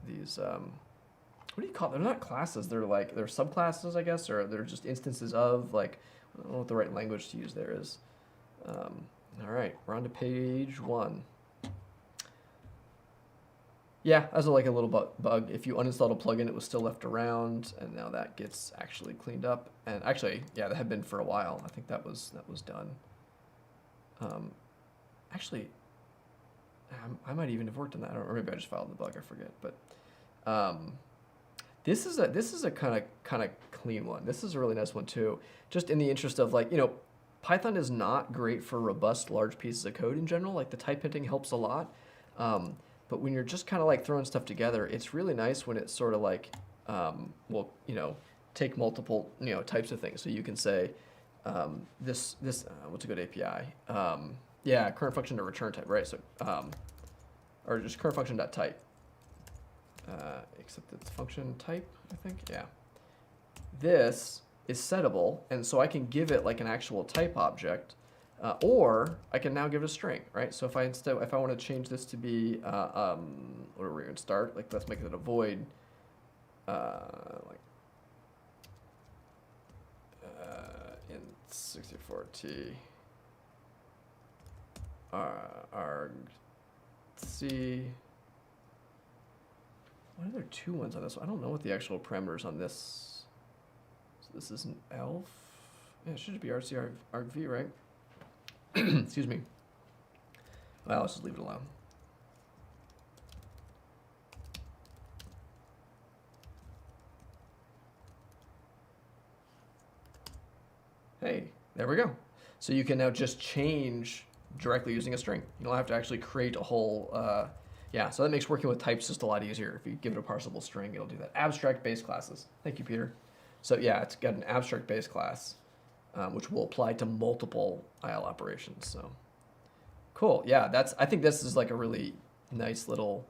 what do you call them? They're not classes. They're subclasses, I guess, or they're just instances of, like, I don't know what the right language to use there is. All right, we're on to page 1. Yeah, that's like a little bug. If you uninstalled a plugin, it was still left around, and now that gets actually cleaned up. And actually, yeah, that had been for a while. I think that was done. Actually, I might even have worked on that, or maybe I just filed the bug. I forget. But this is a kind of clean one. This is a really nice one too. Just in the interest of, like, you know, Python is not great for robust large pieces of code in general. Like the type hinting helps a lot. But when you're just kind of like throwing stuff together, it's really nice when it's sort of like, well, you know, take multiple, you know, types of things. So you can say, what's a good API? Yeah, current function to return type, right? So, or just current function dot type, except it's function type, I think. Yeah. This is settable, and so I can give it like an actual type object. Or I can now give it a string, right? So if I want to change this to be, what are we going to start? Like, let's make it a void, in 64T, argc. Why are there 2 ones on this one? I don't know what the actual parameters on this. So this is an elf. Yeah, it should be rc argv, right? Excuse me. Well, let's just leave it alone. Hey, there we go. So you can now just change directly using a string. You don't have to actually create a whole, yeah, so that makes working with types just a lot easier. If you give it a parsable string, it'll do that. Abstract base classes. Thank you, Peter. So yeah, it's got an abstract base class, which will apply to multiple IL operations. So cool. Yeah, I think this is like a really nice little,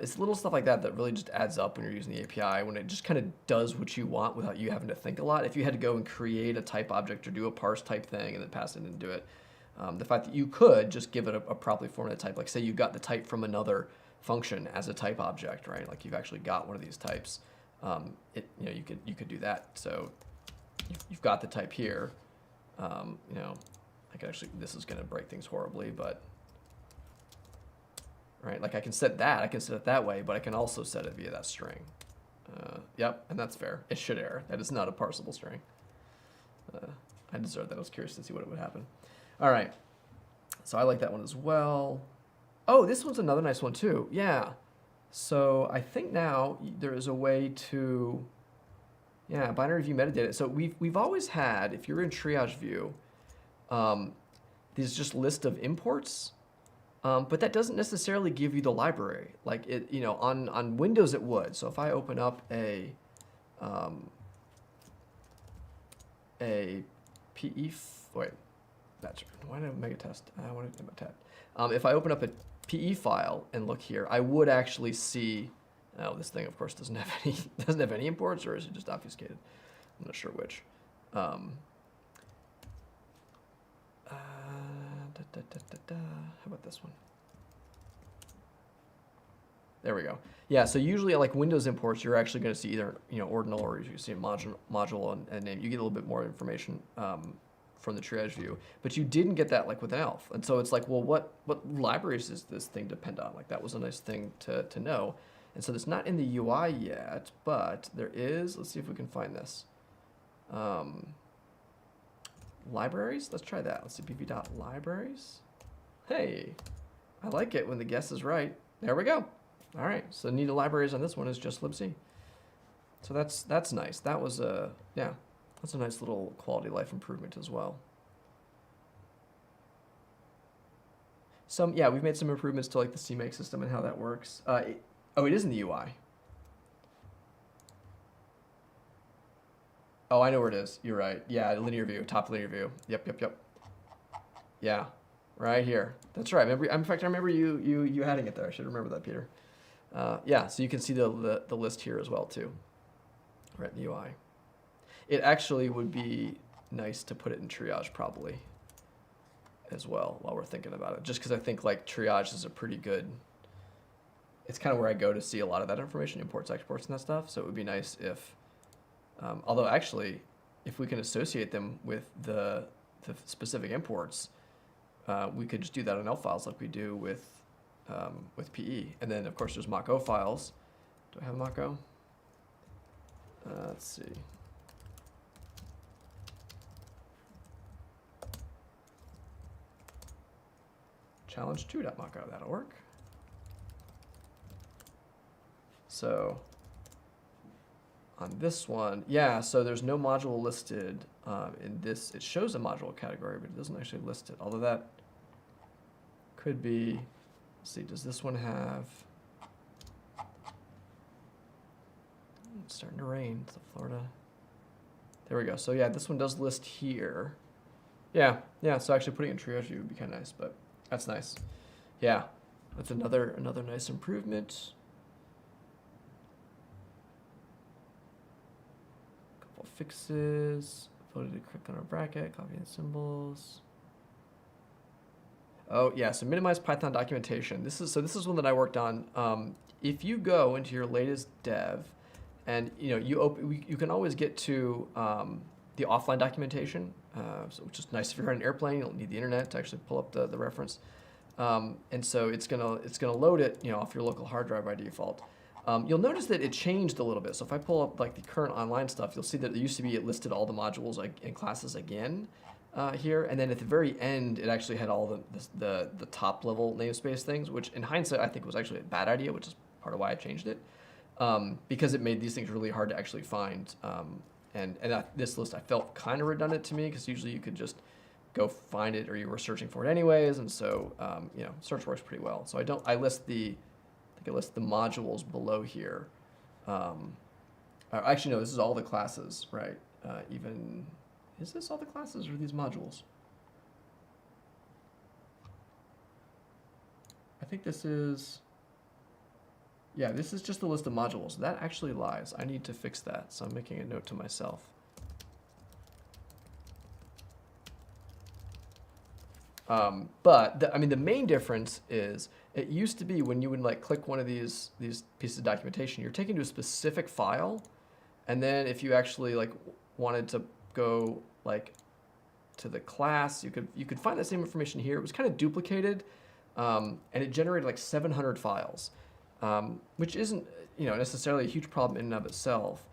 it's little stuff like that that really just adds up when you're using the API, when it just kind of does what you want without you having to think a lot. If you had to go and create a type object or do a parse type thing and then pass it and do it, the fact that you could just give it a properly formatted type, like say you got the type from another function as a type object, right? Like you've actually got one of these types. You could do that. So you've got the type here. You know, I could actually, this is going to break things horribly, but right? Like I can set that, I can set it that way, but I can also set it via that string. Yep, and that's fair. It should error. That is not a parsable string. I deserve that. I was curious to see what would happen. All right, so I like that one as well. Oh, this one's another nice one too. Yeah. So I think now there is a way to, yeah, binary view metadata. So we've always had, if you're in triage view, these just list of imports, but that doesn't necessarily give you the library. Like it, you know, on Windows it would. So if I open up a PE, wait, that's why did I make a test? I wanted to do my tab. If I open up a PE file and look here, I would actually see. Oh, this thing of course doesn't have any imports, or is it just obfuscated? I'm not sure which. How about this one? There we go. Yeah, so usually like Windows imports, you're actually going to see either ordinal or you see a module and name. You get a little bit more information from the triage view, but you didn't get that like with an ELF. And so it's like, well, what libraries does this thing depend on? Like that was a nice thing to know. And so it's not in the UI yet, but there is. Let's see if we can find this. Libraries. Let's try that. Let's see pv.libraries. Hey, I like it when the guess is right. There we go. All right, so needed libraries on this one is just libc. So that's nice. That was yeah, that's a nice little quality of life improvement as well. Yeah, we've made some improvements to like the CMake system and how that works. Oh, it is in the UI. Oh, I know where it is. You're right. Yeah, linear view, top linear view. Yep. Yeah, right here. That's right. In fact, I remember you adding it there. I should remember that, Peter. Yeah, so you can see the list here as well too, right in the UI. It actually would be nice to put it in triage probably as well while we're thinking about it, just because I think like triage is a pretty good, it's kind of where I go to see a lot of that information, imports, exports, and that stuff. So it would be nice if, although actually, if we can associate them with the specific imports, we could just do that on ELF files like we do with PE. And then of course there's Mach-O files. Do I have Mach-O? Let's see. Challenge2.Mach-O, that'll work. So on this one, yeah, so there's no module listed in this. It shows a module category, but it doesn't actually list it. Although that could be, let's see, does this one have, it's starting to rain, it's Florida. There we go. So yeah, this one does list here. Yeah, so actually putting it in triage view would be kind of nice, but that's nice. Yeah, that's another nice improvement. Couple fixes, ability to click on our bracket, copy in symbols. Oh yeah, so minimize Python documentation. This is one that I worked on. If you go into your latest dev, and you can always get to the offline documentation, which is nice if you're on an airplane. You don't need the internet to actually pull up the reference, and so it's gonna load it off your local hard drive by default. You'll notice that it changed a little bit. So if I pull up like the current online stuff, you'll see that it used to be it listed all the modules and classes again. Here, and then at the very end, it actually had all the top level namespace things, which in hindsight I think was actually a bad idea, which is part of why I changed it, because it made these things really hard to actually find. And this list I felt kind of redundant to me, because usually you could just go find it, or you were searching for it anyways, and so search works pretty well. So I list the modules below here. Actually no, this is all the classes, right? Even. Is this all the classes or these modules? I think this is, yeah, this is just the list of modules. That actually lies. I need to fix that, so I'm making a note to myself. But the main difference is it used to be when you would like click one of these pieces of documentation, you're taken to a specific file, and then if you actually like wanted to go like to the class, you could find the same information here. It was kind of duplicated, and it generated like 700 files, which isn't necessarily a huge problem in and of itself.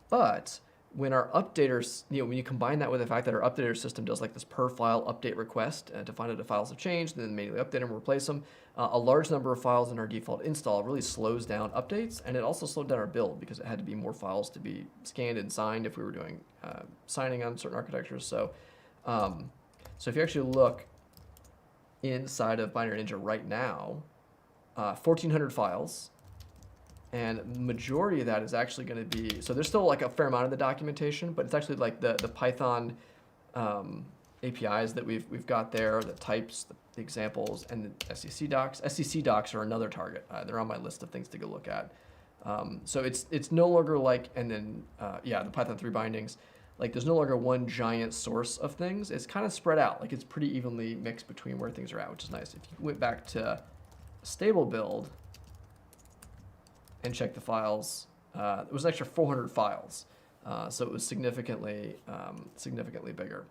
But when our updaters, when you combine that with the fact that our updater system does like this per file update request to find out if files have changed, and then manually update them, replace them, a large number of files in our default install really slows down updates, and it also slowed down our build because it had to be more files to be scanned and signed if we were doing signing on certain architectures. So, so if you actually look inside of Binary Ninja right now, 1,400 files. And majority of that is actually going to be, so there's still like a fair amount of the documentation, but it's actually like the Python APIs that we've got there, the types, the examples, and the SCC docs. SCC docs are another target. They're on my list of things to go look at. So it's no longer like, and then the Python 3 bindings, like there's no longer one giant source of things. It's kind of spread out. Like it's pretty evenly mixed between where things are at, which is nice. If you went back to stable build and check the files, it was an extra 400 files. So it was significantly bigger.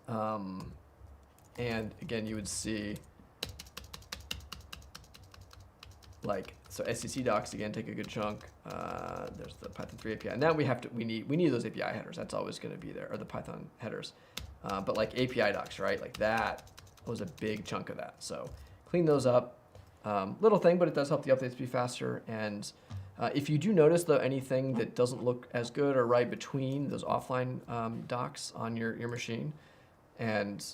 And again, you would see like, so SCC docs again take a good chunk. There's the Python 3 API. And now we need those API headers. That's always going to be there, or the Python headers. But like API docs, right? Like that was a big chunk of that. So clean those up. Little thing, but it does help the updates be faster. And if you do notice though anything that doesn't look as good or right between those offline docs on your machine, and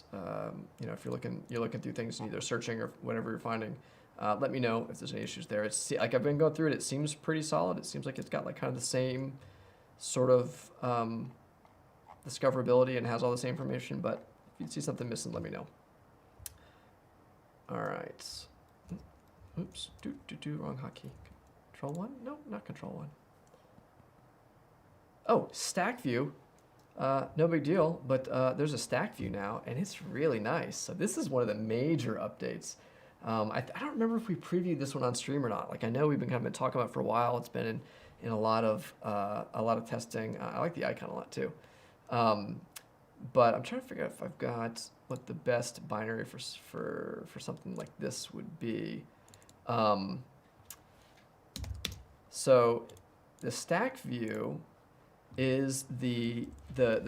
if you're looking through things and either searching or whatever you're finding, let me know if there's any issues there. It's like I've been going through it. It seems pretty solid. It seems like it's got like kind of the same sort of discoverability and has all the same information. But if you see something missing, let me know. All right. Oops, wrong hotkey. Control 1? No, not Control 1. Oh, stack view. No big deal, but there's a stack view now, and it's really nice. So this is one of the major updates. I don't remember if we previewed this one on stream or not. Like I know we've been kind of talking about it for a while. It's been in a lot of testing. I like the icon a lot too. But I'm trying to figure out if I've got what the best binary for something like this would be. So the stack view is the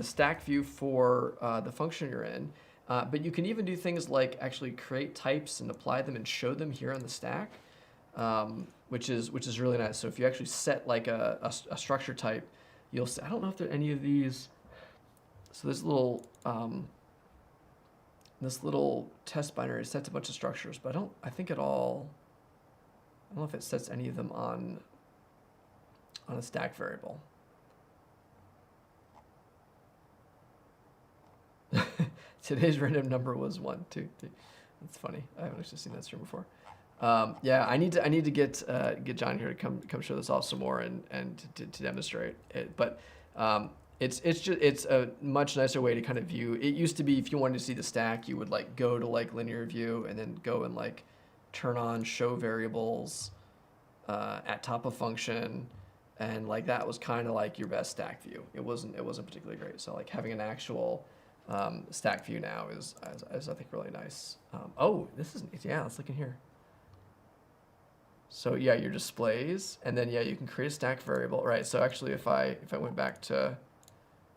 stack view for the function you're in, but you can even do things like actually create types and apply them and show them here on the stack, which is really nice. So if you actually set like a structure type, you'll see, I don't know if there are any of these. So this little test binary sets a bunch of structures, but I don't know if it sets any of them on a stack variable. Today's random number was 1, 2, 3. That's funny. I haven't actually seen that stream before. Yeah, I need to get John here to come show this off some more and to demonstrate it. But it's a much nicer way to kind of view. It used to be if you wanted to see the stack, you would like go to like linear view and then go and like turn on show variables at top of function, and like that was kind of like your best stack view. It wasn't particularly great. So like having an actual stack view now is I think really nice. Oh, this is, yeah, let's look in here. So yeah, your displays, and then yeah, you can create a stack variable, right? So actually if I went back to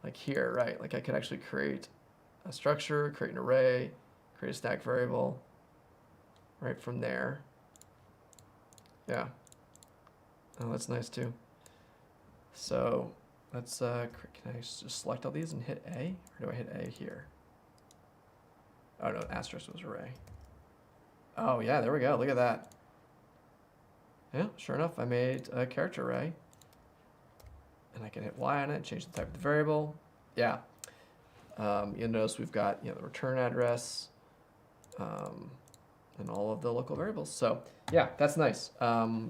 like here, right, like I could actually create a structure, create an array, create a stack variable right from there. Yeah. Oh, that's nice too. So let's, can I just select all these and hit A? Or do I hit A here? Oh no, asterisk was array. Oh yeah, there we go, look at that. Yeah, sure enough, I made a character array. And I can hit Y on it, change the type of the variable. Yeah. You'll notice we've got the return address and all of the local variables. So yeah, that's nice.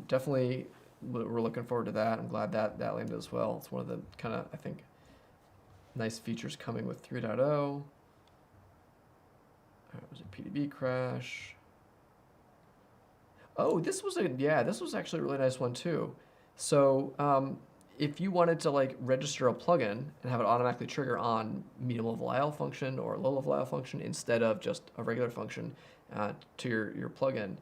Definitely, we're looking forward to that. I'm glad that landed as well. It's one of the kind of, I think, nice features coming with 3.0. Was it PDB crash? Oh, this was actually a really nice one too. So if you wanted to like register a plugin and have it automatically trigger on medium level IL function or low level IL function instead of just a regular function, to your plugin.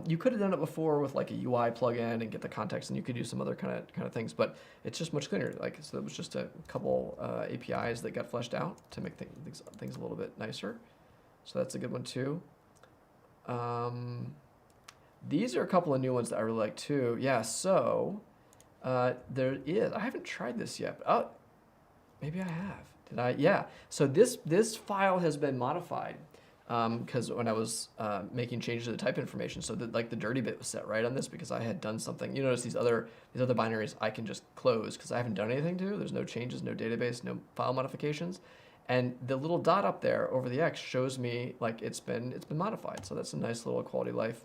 You could have done it before with like a UI plugin and get the context, and you could do some other kind of things, but it's just much cleaner. Like, so it was just a couple APIs that got fleshed out to make things a little bit nicer. So that's a good one too. These are a couple of new ones that I really like too. Yeah, so there is, I haven't tried this yet, but oh, maybe I have. Did I? Yeah. So this file has been modified because when I was making changes to the type information, so that like the dirty bit was set right on this because I had done something. You notice these other binaries I can just close because I haven't done anything to. There's no changes, no database, no file modifications. And the little dot up there over the X shows me like it's been modified. So that's a nice little quality of life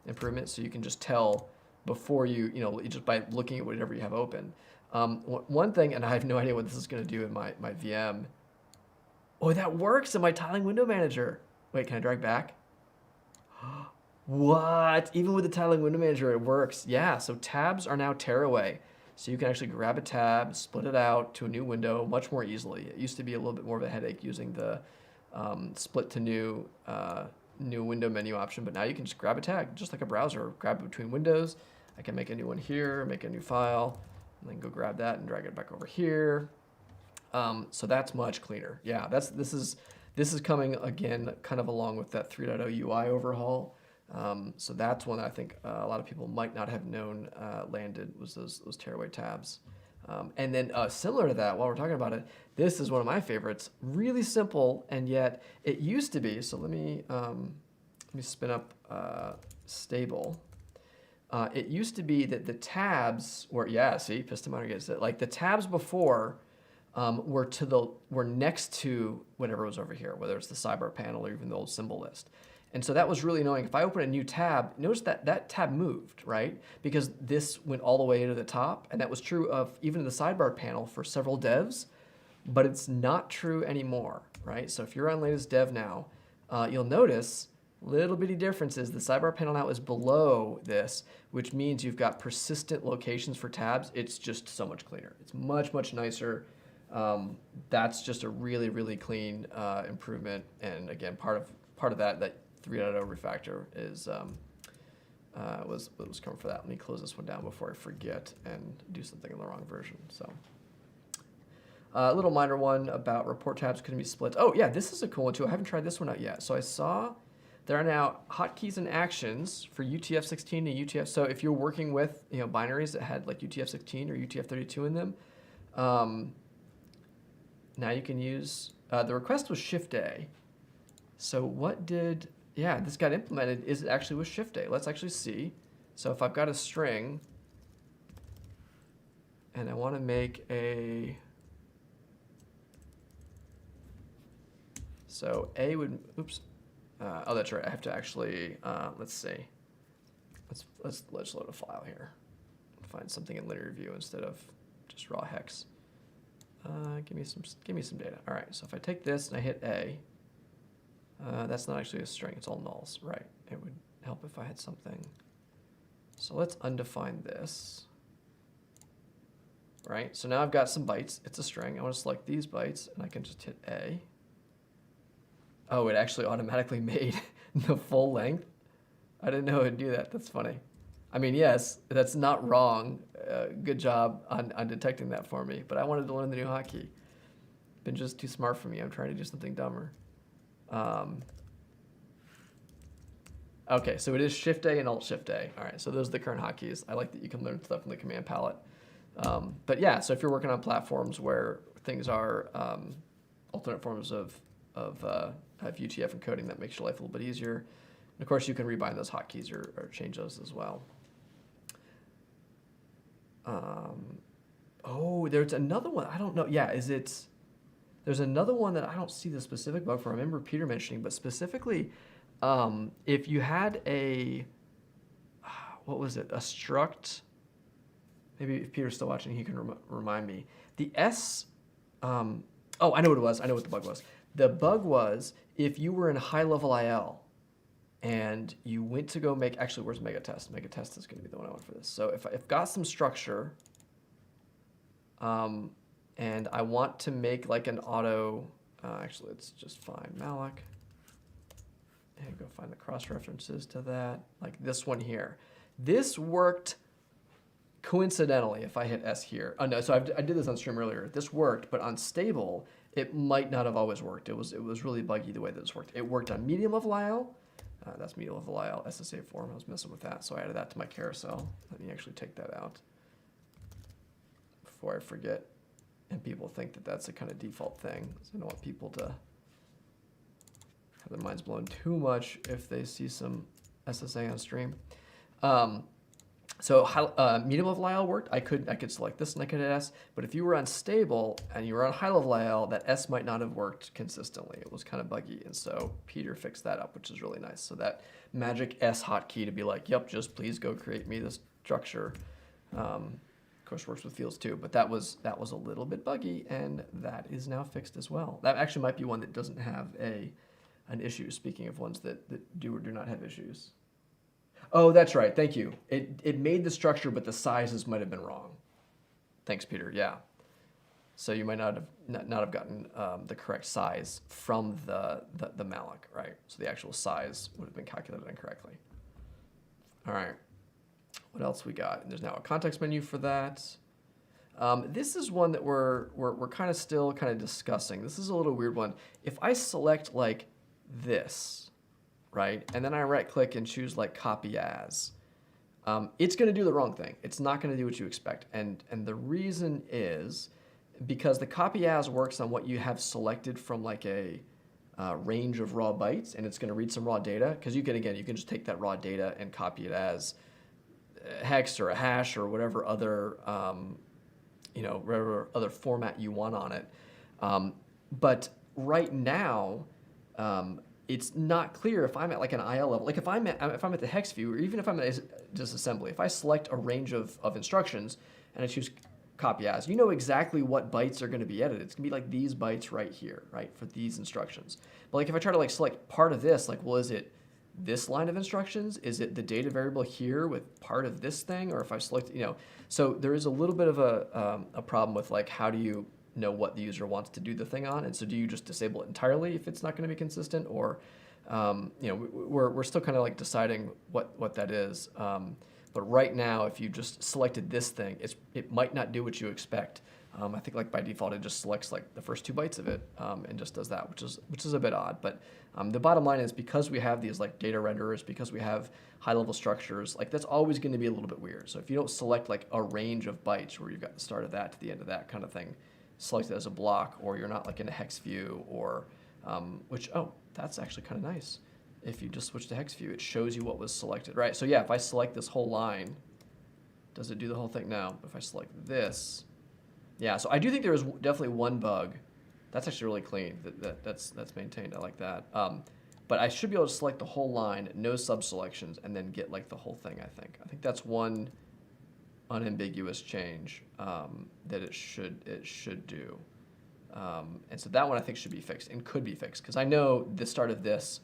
improvement. So you can just tell before you just by looking at whatever you have open. One thing, and I have no idea what this is going to do in my VM. Oh, that works in my tiling window manager. Wait, can I drag back? What? Even with the tiling window manager, it works. Yeah, so tabs are now tearaway. So you can actually grab a tab, split it out to a new window much more easily. It used to be a little bit more of a headache using the split to new window menu option, but now you can just grab a tag, just like a browser, grab it between windows. I can make a new one here, make a new file, and then go grab that and drag it back over here. So that's much cleaner. Yeah, this is coming again, kind of along with that 3.0 UI overhaul. So that's one I think a lot of people might not have known landed was those tearaway tabs. And then similar to that, while we're talking about it, this is one of my favorites. Really simple, and yet it used to be. So let me spin up stable. It used to be that the tabs were, yeah, see, piston monitor gets it. Like the tabs before were next to whatever was over here, whether it's the sidebar panel or even the old symbol list. And so that was really annoying. If I open a new tab, notice that tab moved, right? Because this went all the way to the top, and that was true of even the sidebar panel for several devs, but it's not true anymore, right? So if you're on latest dev now, you'll notice little bitty differences. The sidebar panel now is below this, which means you've got persistent locations for tabs. It's just so much cleaner. It's much, much nicer. That's just a really, really clean improvement. And again, part of that 3.0 refactor is was coming for that. Let me close this one down before I forget and do something in the wrong version. So a little minor one about report tabs couldn't be split. Oh yeah, this is a cool one too. I haven't tried this one out yet. So I saw there are now hotkeys and actions for UTF-16 and UTF. So if you're working with binaries that had like UTF-16 or UTF-32 in them, now you can use the request was Shift A. So what did this got implemented is it actually with Shift A. Let's actually see. So if I've got a string and I want to make a, so A would, oops. Oh, that's right. I have to actually, let's see. Let's load a file here. Find something in linear view instead of just raw hex. Give me some data. All right. So if I take this and I hit A, that's not actually a string. It's all nulls, right? It would help if I had something. So let's undefine this. Right. So now I've got some bytes. It's a string. I want to select these bytes, and I can just hit A. Oh, it actually automatically made the full length. I didn't know it would do that. That's funny. I mean, yes, that's not wrong. Good job on detecting that for me. But I wanted to learn the new hotkey. Been just too smart for me. I'm trying to do something dumber. Okay, so it is Shift A and Alt Shift A. All right, so those are the current hotkeys. I like that you can learn stuff from the command palette. But yeah, so if you're working on platforms where things are alternate forms of UTF encoding, that makes your life a little bit easier. And of course, you can rebind those hotkeys or change those as well. Oh, there's another one. I don't know. Yeah, there's another one that I don't see the specific bug for. I remember Peter mentioning, but specifically, if you had what was it? A struct. Maybe if Peter's still watching, he can remind me. The S. Oh, I know what it was. I know what the bug was. The bug was if you were in high-level IL and you went to go make, actually, where's megatest? Megatest is going to be the one I want for this. So if I've got some structure, and I want to make like an auto, actually, it's just fine, malloc. and go find the cross references to that, like this one here. This worked coincidentally if I hit S here. Oh no, so I did this on stream earlier. This worked, but on stable, it might not have always worked. It was really buggy the way that this worked. It worked on medium of Lyle. That's medium of Lyle SSA form. I was messing with that, so I added that to my carousel. Let me actually take that out before I forget. And people think that that's a kind of default thing. So I don't want people to have their minds blown too much if they see some SSA on stream. So medium of Lyle worked. I could select this and I could hit S. But if you were on stable and you were on high level Lyle, that S might not have worked consistently. It was kind of buggy, and so Peter fixed that up, which is really nice. So that magic S hotkey to be like, yep, just please go create me this structure. Of course, works with fields too, but that was a little bit buggy, and that is now fixed as well. That actually might be one that doesn't have an issue. Speaking of ones that do or do not have issues. Oh, that's right. Thank you. It made the structure, but the sizes might have been wrong. Thanks, Peter. Yeah. So you might not have gotten the correct size from the malloc, right? So the actual size would have been calculated incorrectly. All right. What else we got? And there's now a context menu for that. This is one that we're kind of still kind of discussing. This is a little weird one. If I select like this, right, and then I right click and choose like copy as, it's going to do the wrong thing. It's not going to do what you expect. And the reason is because the copy as works on what you have selected from like a range of raw bytes, and it's going to read some raw data. Because you can just take that raw data and copy it as hex or a hash or whatever other whatever other format you want on it. But right now, it's not clear if I'm at like an IL level. Like if I'm at the hex view, or even if I'm at disassembly, if I select a range of instructions and I choose copy as, you know exactly what bytes are going to be edited. It's going to be like these bytes right here, right, for these instructions. But like if I try to like select part of this, like, well, is it this line of instructions? Is it the data variable here with part of this thing? Or if I select, so there is a little bit of a problem with like, how do you know what the user wants to do the thing on? And so do you just disable it entirely if it's not going to be consistent? Or, we're still kind of like deciding what that is. But right now, if you just selected this thing, it might not do what you expect. I think like by default, it just selects like the first 2 bytes of it and just does that, which is a bit odd. But the bottom line is, because we have these like data renderers, because we have high level structures, like that's always going to be a little bit weird. So if you don't select like a range of bytes where you've got the start of that to the end of that kind of thing, select it as a block, or you're not like in a hex view, or that's actually kind of nice. If you just switch to hex view, it shows you what was selected, right? So yeah, if I select this whole line, does it do the whole thing? No. If I select this, yeah. So I do think there is definitely one bug. That's actually really clean. That's maintained. I like that. But I should be able to select the whole line, no subselections, and then get like the whole thing. I think that's one unambiguous change that it should do. And so that one I think should be fixed and could be fixed, because I know the start of this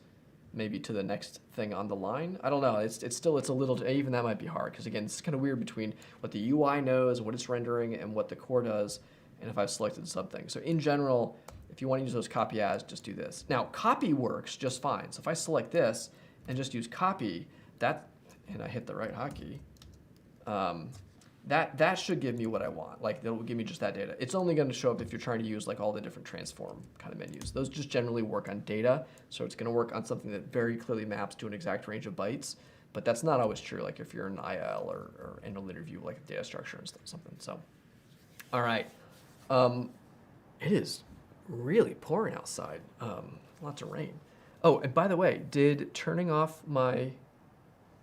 maybe to the next thing on the line. I don't know. It's a little, even that might be hard, because again, it's kind of weird between what the UI knows, what it's rendering, and what the core does, and if I've selected something. So in general, if you want to use those copy as, just do this. Now, copy works just fine. So if I select this and just use copy, and I hit the right hotkey, that should give me what I want. Like, that will give me just that data. It's only going to show up if you're trying to use like all the different transform kind of menus. Those just generally work on data, so it's going to work on something that very clearly maps to an exact range of bytes. But that's not always true. Like if you're in IL or in a linear view, like a data structure and something. So, all right, it is really pouring outside. Lots of rain. Oh, and by the way, did turning off my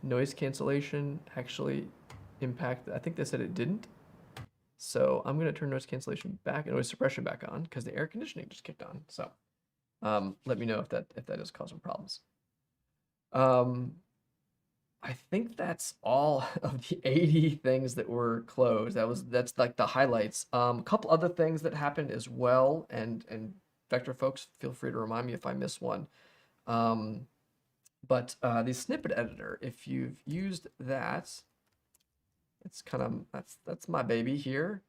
noise cancellation actually impact? I think they said it didn't. So I'm going to turn noise cancellation back and noise suppression back on, because the air conditioning just kicked on. So let me know if that is causing problems. I think that's all of the 80 things that were closed. That's like the highlights. A couple other things that happened as well, and Vector folks, feel free to remind me if I miss one. But the Snippet Editor, if you've used that, it's kind of, that's my baby here.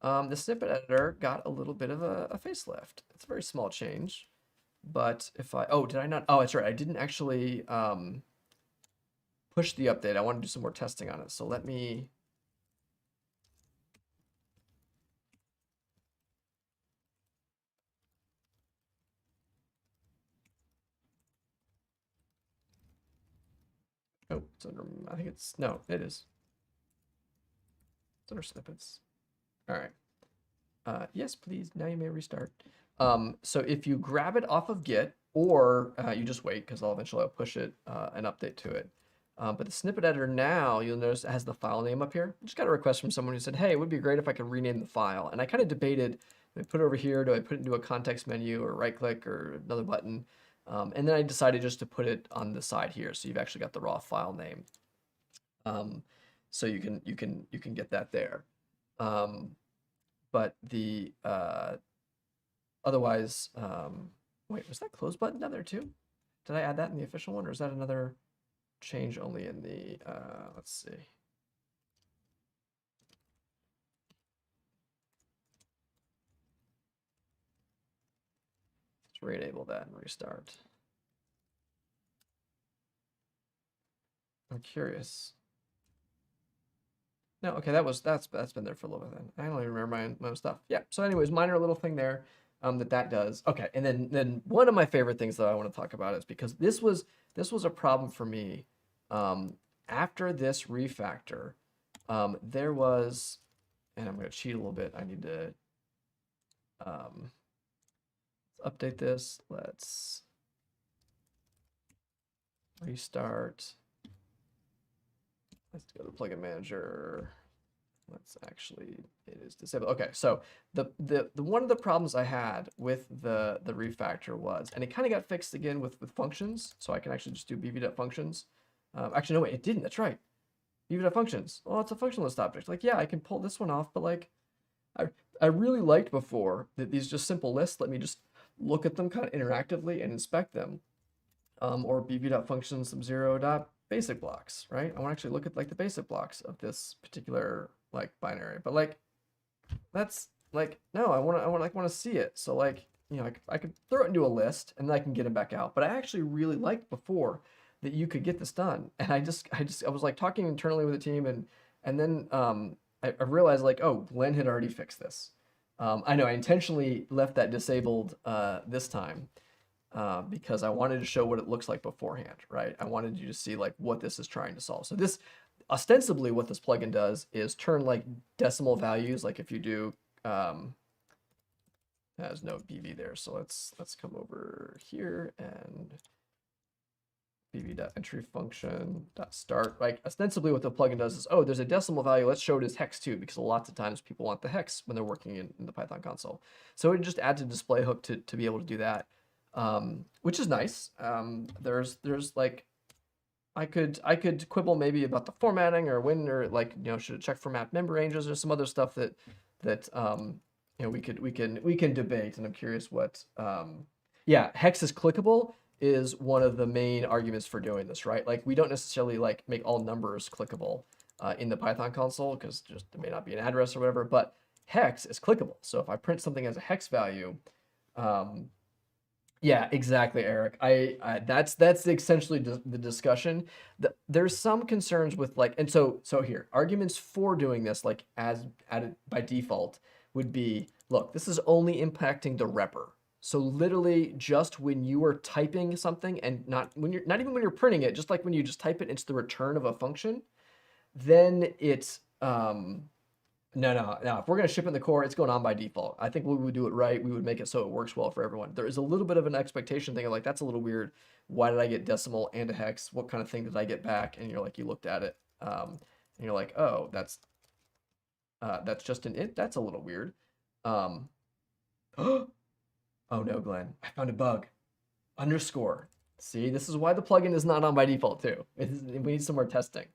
The Snippet Editor got a little bit of a facelift. It's a very small change, but if I, oh, did I not? Oh, that's right. I didn't actually push the update. I want to do some more testing on it. So let me. Oh, it's under, I think it's, no, it is. It's under snippets. All right. Yes, please. Now you may restart. So if you grab it off of Git, or you just wait, because I'll eventually push it and update to it. But the snippet editor now, you'll notice it has the file name up here. I just got a request from someone who said, hey, it would be great if I could rename the file. And I kind of debated, do I put it over here? Do I put it into a context menu or right click or another button? And then I decided just to put it on the side here. So you've actually got the raw file name. So you can get that there. But the otherwise, wait, was that close button down there too? Did I add that in the official one, or is that another change only in the, let's see. Let's re-enable that and restart. I'm curious. No, okay, that's been there for a little bit then. I don't even remember my own stuff. Yeah. So, anyways, minor little thing there that does. Okay, and then one of my favorite things that I want to talk about is because this was a problem for me. After this refactor, there was, and I'm going to cheat a little bit. I need to update this. Let's restart. Let's go to plugin manager. Let's actually, it is disabled. Okay, so the one of the problems I had with the refactor was, and it kind of got fixed again with functions, so I can actually just do bv.functions. Actually, no, wait, it didn't. That's right. bv.functions. Oh, it's a function list object. Like, yeah, I can pull this one off, but like, I really liked before that these just simple lists let me just look at them kind of interactively and inspect them. Or bv.functions sub0.basic blocks, right? I want to actually look at like the basic blocks of this particular like binary, but like that's like, no, I want to see it. So like, you know, I could throw it into a list and then I can get it back out. But I actually really liked before that you could get this done. And I was like talking internally with the team, and then I realized like, oh, Glenn had already fixed this. I know I intentionally left that disabled this time. Because I wanted to show what it looks like beforehand, right? I wanted you to see like what this is trying to solve. So this, ostensibly what this plugin does is turn like decimal values, like if you do, has no BV there. So let's come over here and bv.entry function.start. Like ostensibly what the plugin does is, oh, there's a decimal value. Let's show it as hex too, because lots of times people want the hex when they're working in the Python console. So it just adds a display hook to be able to do that. Which is nice. There's like, I could quibble maybe about the formatting or when, or like, you know, should it check format member ranges or some other stuff that you know, we can debate. And I'm curious what, yeah, hex is clickable is one of the main arguments for doing this, right? Like we don't necessarily like make all numbers clickable in the Python console because just it may not be an address or whatever, but hex is clickable. So if I print something as a hex value, yeah, exactly, Eric. That's essentially the discussion. There's some concerns with like, and so here, arguments for doing this, like as added by default, would be, look, this is only impacting the repr. So literally just when you are typing something and not even when you're printing it, just like when you just type it into the return of a function, then it's no. If we're going to ship in the core, it's going on by default. I think we would do it right. We would make it so it works well for everyone. There is a little bit of an expectation thing of like, that's a little weird. Why did I get decimal and a hex? What kind of thing did I get back? And you're like, you looked at it, and you're like, oh, that's just an int. That's a little weird. Oh no, Glenn, I found a bug. Underscore. See, this is why the plugin is not on by default too. We need some more testing.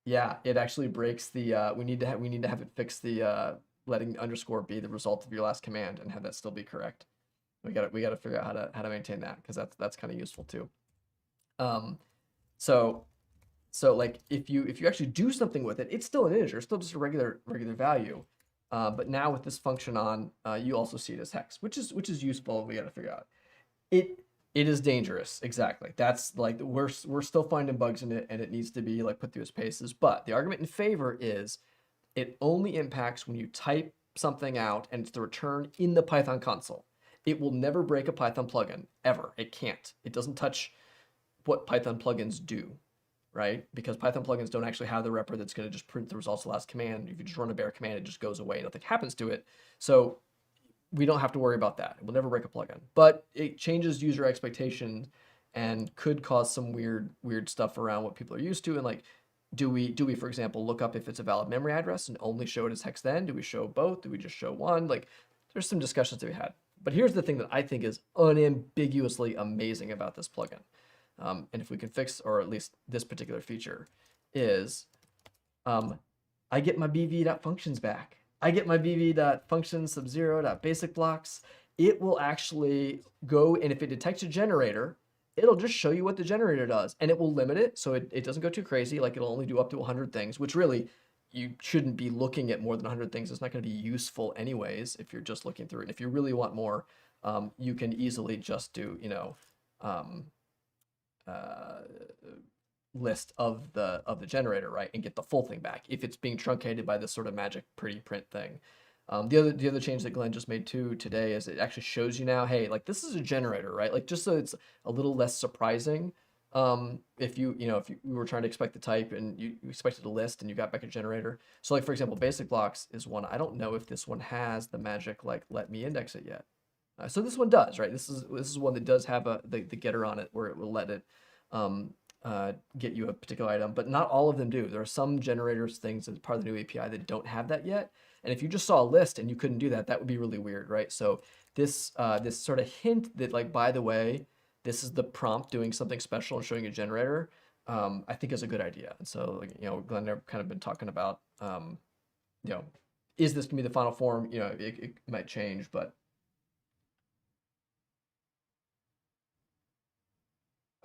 Yeah, it actually breaks the, we need to have it fix the letting underscore be the result of your last command and have that still be correct. We got to figure out how to maintain that, because that's kind of useful too. So like if you actually do something with it, it's still an integer, it's still just a regular value. But now with this function on, you also see it as hex, which is useful. We got to figure out it is dangerous. Exactly. That's like we're still finding bugs in it, and it needs to be like put through its paces. But the argument in favor is it only impacts when you type something out and it's the return in the Python console. It will never break a Python plugin ever. It can't. It doesn't touch what Python plugins do, right? Because Python plugins don't actually have the repr that's going to just print the results of the last command. If you just run a bare command, it just goes away. Nothing happens to it. So we don't have to worry about that. It will never break a plugin, but it changes user expectations and could cause some weird stuff around what people are used to. And like, do we, for example, look up if it's a valid memory address and only show it as hex then? Do we show both? Do we just show one? Like, there's some discussions that we had. But here's the thing that I think is unambiguously amazing about this plugin. And if we can fix, or at least this particular feature, is I get my bv.functions back. I get my bv.functions sub0.basic blocks. It will actually go, and if it detects a generator, it'll just show you what the generator does, and it will limit it so it doesn't go too crazy. Like it'll only do up to 100 things, which really you shouldn't be looking at more than 100 things. It's not going to be useful anyways if you're just looking through it. And if you really want more, you can easily just do, list of the generator, right, and get the full thing back if it's being truncated by this sort of magic pretty print thing. The other change that Glenn just made too today is it actually shows you now, hey, like this is a generator, right? Like just so it's a little less surprising. If you were trying to expect the type and you expected a list and you got back a generator. So like for example, basic blocks is one. I don't know if this one has the magic like let me index it yet. So this one does, right? This is one that does have the getter on it where it will let it get you a particular item, but not all of them do. There are some generators things as part of the new API that don't have that yet. And if you just saw a list and you couldn't do that, that would be really weird, right? So this this sort of hint that like, by the way, this is the prompt doing something special and showing a generator, I think is a good idea. And so, like, Glenn and I have kind of been talking about, is this gonna be the final form? It might change, but.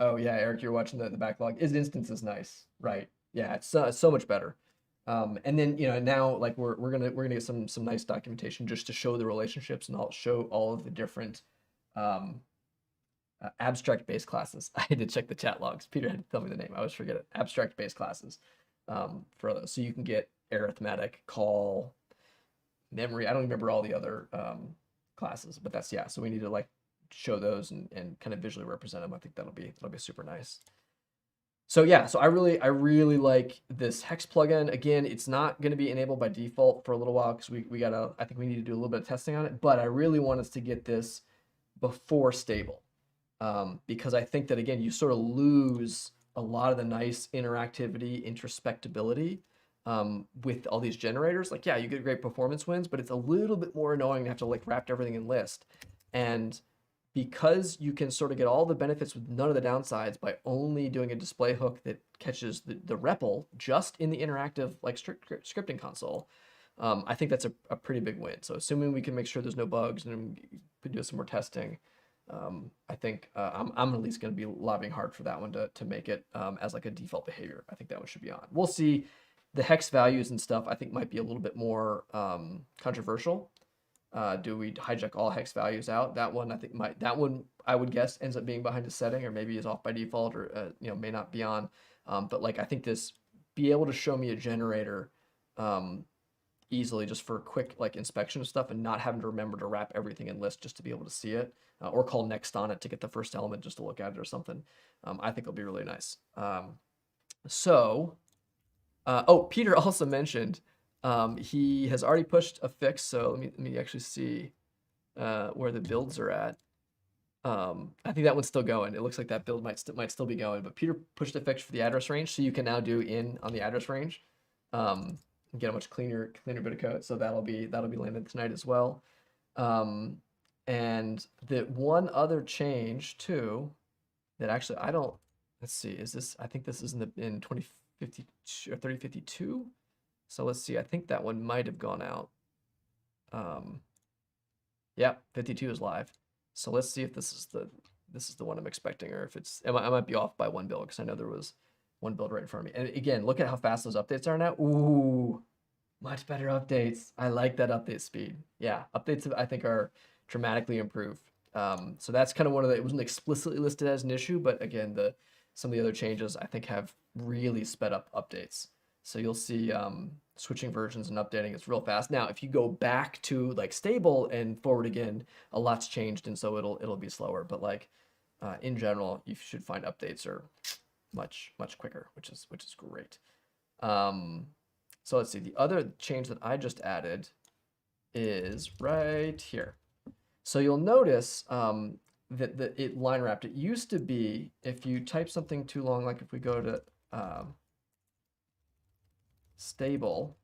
Oh yeah, Eric, you're watching the backlog. Is instance is nice, right? Yeah, it's so much better. And then now like we're gonna get some nice documentation just to show the relationships, and I'll show all of the different abstract base classes. I had to check the chat logs. Peter had to tell me the name. I always forget it. Abstract base classes for those, so you can get arithmetic, call, memory. I don't remember all the other classes, but that's, yeah. So we need to like show those and kind of visually represent them. I think that'll be super nice. So yeah, so I really like this hex plugin. Again, it's not going to be enabled by default for a little while because I think we need to do a little bit of testing on it, but I really want us to get this before stable, because I think that, again, you sort of lose a lot of the nice interactivity, introspectability with all these generators. Like, yeah, you get great performance wins, but it's a little bit more annoying to have to like wrap everything in list. And because you can sort of get all the benefits with none of the downsides by only doing a display hook that catches the REPL just in the interactive like scripting console, I think that's a pretty big win. So assuming we can make sure there's no bugs and we do some more testing, I think I'm at least going to be lobbying hard for that one to make it as like a default behavior. I think that one should be on. We'll see. The hex values and stuff I think might be a little bit more controversial. Do we hijack all hex values out? That one I would guess ends up being behind a setting, or maybe is off by default, or may not be on. But like I think this be able to show me a generator easily just for quick like inspection of stuff and not having to remember to wrap everything in list just to be able to see it, or call next on it to get the first element just to look at it or something. I think it'll be really nice. Oh, Peter also mentioned he has already pushed a fix, so let me actually see where the builds are at. I think that one's still going. It looks like that build might still be going, but Peter pushed a fix for the address range, so you can now do in on the address range, and get a much cleaner bit of code. So that'll be landed tonight as well. And the one other change too that actually let's see, is this? I think this is in 2052 or 3052. So let's see, I think that one might have gone out. Yeah, 52 is live. So let's see if this is the one I'm expecting, or if I might be off by one build, because I know there was one build right in front of me. And again, look at how fast those updates are now. Ooh, Much better updates. I like that update speed. Yeah, updates I think are dramatically improved. So that's kind of one of the, it wasn't explicitly listed as an issue, but again, some of the other changes I think have really sped up updates. So you'll see switching versions and updating is real fast. Now, if you go back to like stable and forward again, a lot's changed, and so it'll be slower. But like in general, you should find updates are much quicker, which is great. So let's see, the other change that I just added is right here. So you'll notice that it line wrapped. It used to be if you type something too long, like if we go to stable,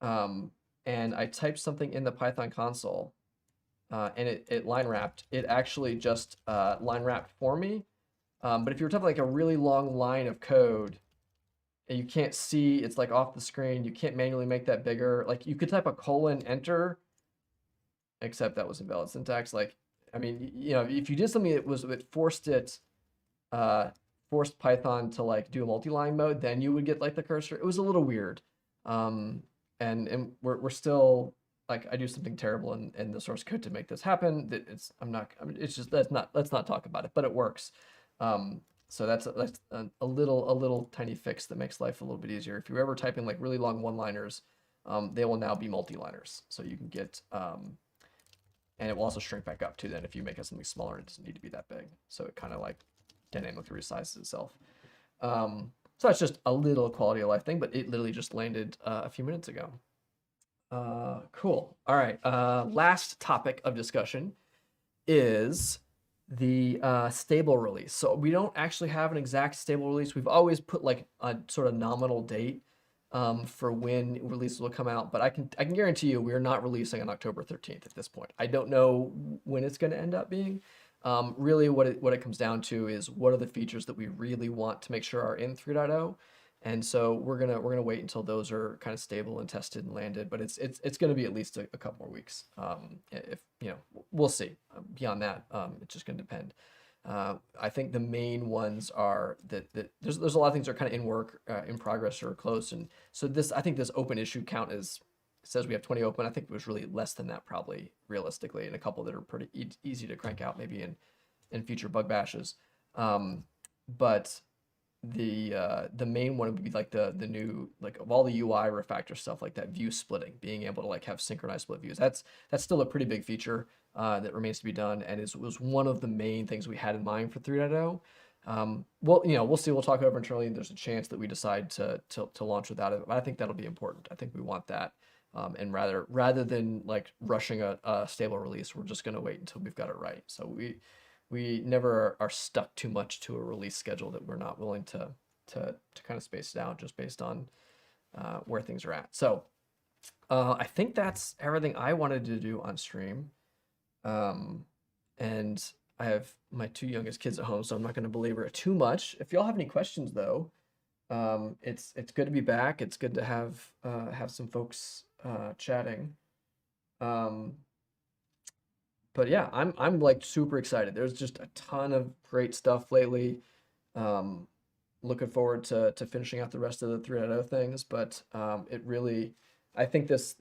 and I type something in the Python console, and it line wrapped, it actually just line wrapped for me. But if you were typing like a really long line of code, and you can't see, it's like off the screen, you can't manually make that bigger. Like you could type a colon enter, except that was invalid syntax. Like, I mean, you know, if you did something that forced Python to like do a multi-line mode, then you would get like the cursor. It was a little weird. And we're still like, I do something terrible in the source code to make this happen. It's just, let's not talk about it, but it works. So that's a little tiny fix that makes life a little bit easier. If you're ever typing like really long one-liners, they will now be multi-liners. So you can get, and it will also shrink back up too then if you make it something smaller, it doesn't need to be that big. So it kind of like dynamically resizes itself. So that's just a little quality of life thing, but it literally just landed a few minutes ago. Cool. All right. Last topic of discussion is the stable release. So we don't actually have an exact stable release. We've always put like a sort of nominal date for when releases will come out, but I can guarantee you we're not releasing on October 13th at this point. I don't know when it's going to end up being. Really what it comes down to is what are the features that we really want to make sure are in 3.0. And so we're gonna wait until those are kind of stable and tested and landed, but it's gonna be at least a couple more weeks. If you know, we'll see. Beyond that, it's just gonna depend. I think the main ones are that there's a lot of things that are kind of in work, in progress, or close, and so I think this open issue count says we have 20 open. I think it was really less than that probably realistically, and a couple that are pretty easy to crank out maybe in future bug bashes. But the main one would be like the new, like of all the UI refactor stuff, like that view splitting, being able to like have synchronized split views. That's still a pretty big feature that remains to be done, and was one of the main things we had in mind for 3.0. Well, you know, we'll see. We'll talk over internally. There's a chance that we decide to launch without it, but I think that'll be important. I think we want that. And rather than like rushing a stable release, we're just going to wait until we've got it right. So we never are stuck too much to a release schedule that we're not willing to kind of space it out just based on where things are at. So I think that's everything I wanted to do on stream. And I have my two youngest kids at home, so I'm not going to belabor it too much. If y'all have any questions though, it's good to be back. It's good to have some folks chatting. But yeah, I'm like super excited. There's just a ton of great stuff lately. Looking forward to finishing out the rest of the 3.0 things, but it really, I think this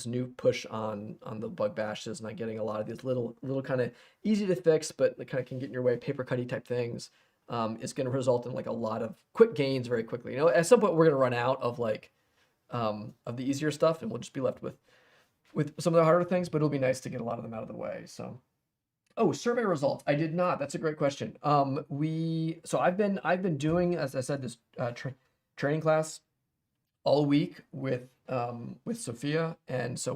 new push on the bug bashes and getting a lot of these little kind of easy to fix, but they kind of can get in your way, paper cutty type things, is going to result in like a lot of quick gains very quickly. You know, at some point we're going to run out of like of the easier stuff, and we'll just be left with some of the harder things, but it'll be nice to get a lot of them out of the way. So, oh, survey results. I did not. That's a great question. So I've been doing, as I said, this training class all week with Sophia, and so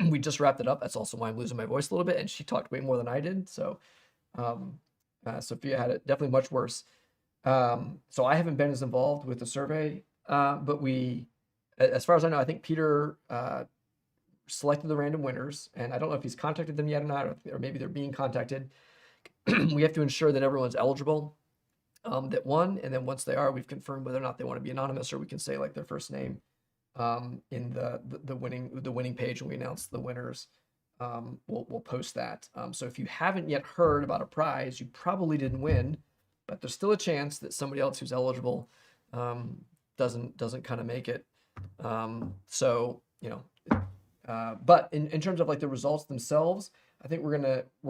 we just wrapped it up. That's also why I'm losing my voice a little bit, and she talked way more than I did. So Sophia had it definitely much worse. So I haven't been as involved with the survey, but as far as I know, I think Peter selected the random winners, and I don't know if he's contacted them yet or not, or maybe they're being contacted. We have to ensure that everyone's eligible that won, and then once they are, we've confirmed whether or not they want to be anonymous, or we can say like their first name in the winning page when we announce the winners. We'll post that. So if you haven't yet heard about a prize, you probably didn't win, but there's still a chance that somebody else who's eligible doesn't kind of make it. So, but in terms of like the results themselves, I think we're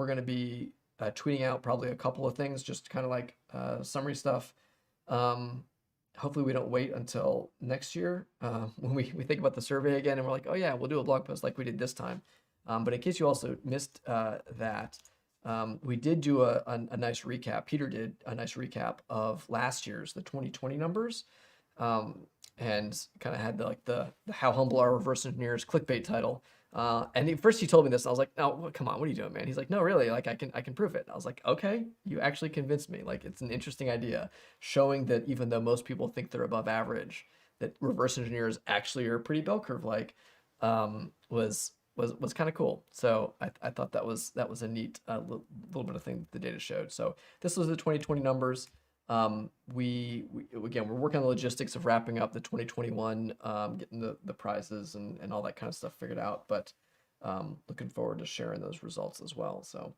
gonna be tweeting out probably a couple of things, just kind of like summary stuff. Hopefully we don't wait until next year when we think about the survey again and we're like, oh yeah, we'll do a blog post like we did this time. But in case you also missed that, we did do a nice recap. Peter did a nice recap of last year's, the 2020 numbers, and kind of had the how humble are reverse engineers clickbait title. And at first he told me this, and I was like, no, come on, what are you doing, man? He's like, no, really, like I can prove it. I was like, okay, you actually convinced me. Like, it's an interesting idea, showing that even though most people think they're above average, that reverse engineers actually are pretty bell curve like, was kind of cool. So I thought that was a neat little bit of thing the data showed. So this was the 2020 numbers. We again, we're working on the logistics of wrapping up the 2021, getting the prizes and all that kind of stuff figured out, but looking forward to sharing those results as well. So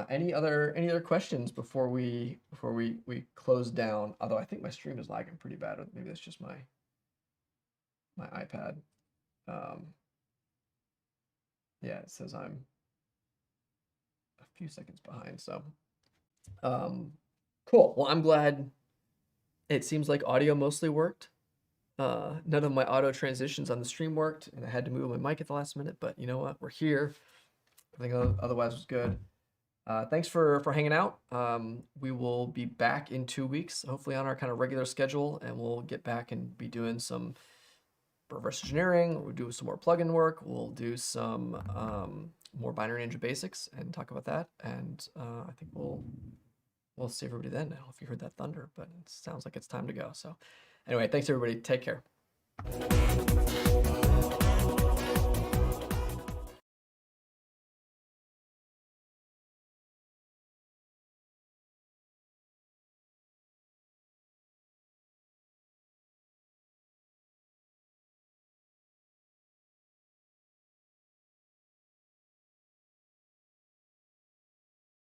any other questions before we close down? Although I think my stream is lagging pretty bad, or maybe that's just my iPad. Yeah, it says I'm a few seconds behind. So cool. Well, I'm glad it seems like audio mostly worked. None of my auto transitions on the stream worked, and I had to move my mic at the last minute, but you know what? We're here. I think otherwise was good. Thanks for hanging out. We will be back in 2 weeks, hopefully on our kind of regular schedule, and we'll get back and be doing some reverse engineering. We'll do some more plugin work. We'll do some more binary ninja basics and talk about that. And I think we'll see everybody then. I don't know if you heard that thunder, but it sounds like it's time to go. So anyway, thanks everybody. Take care.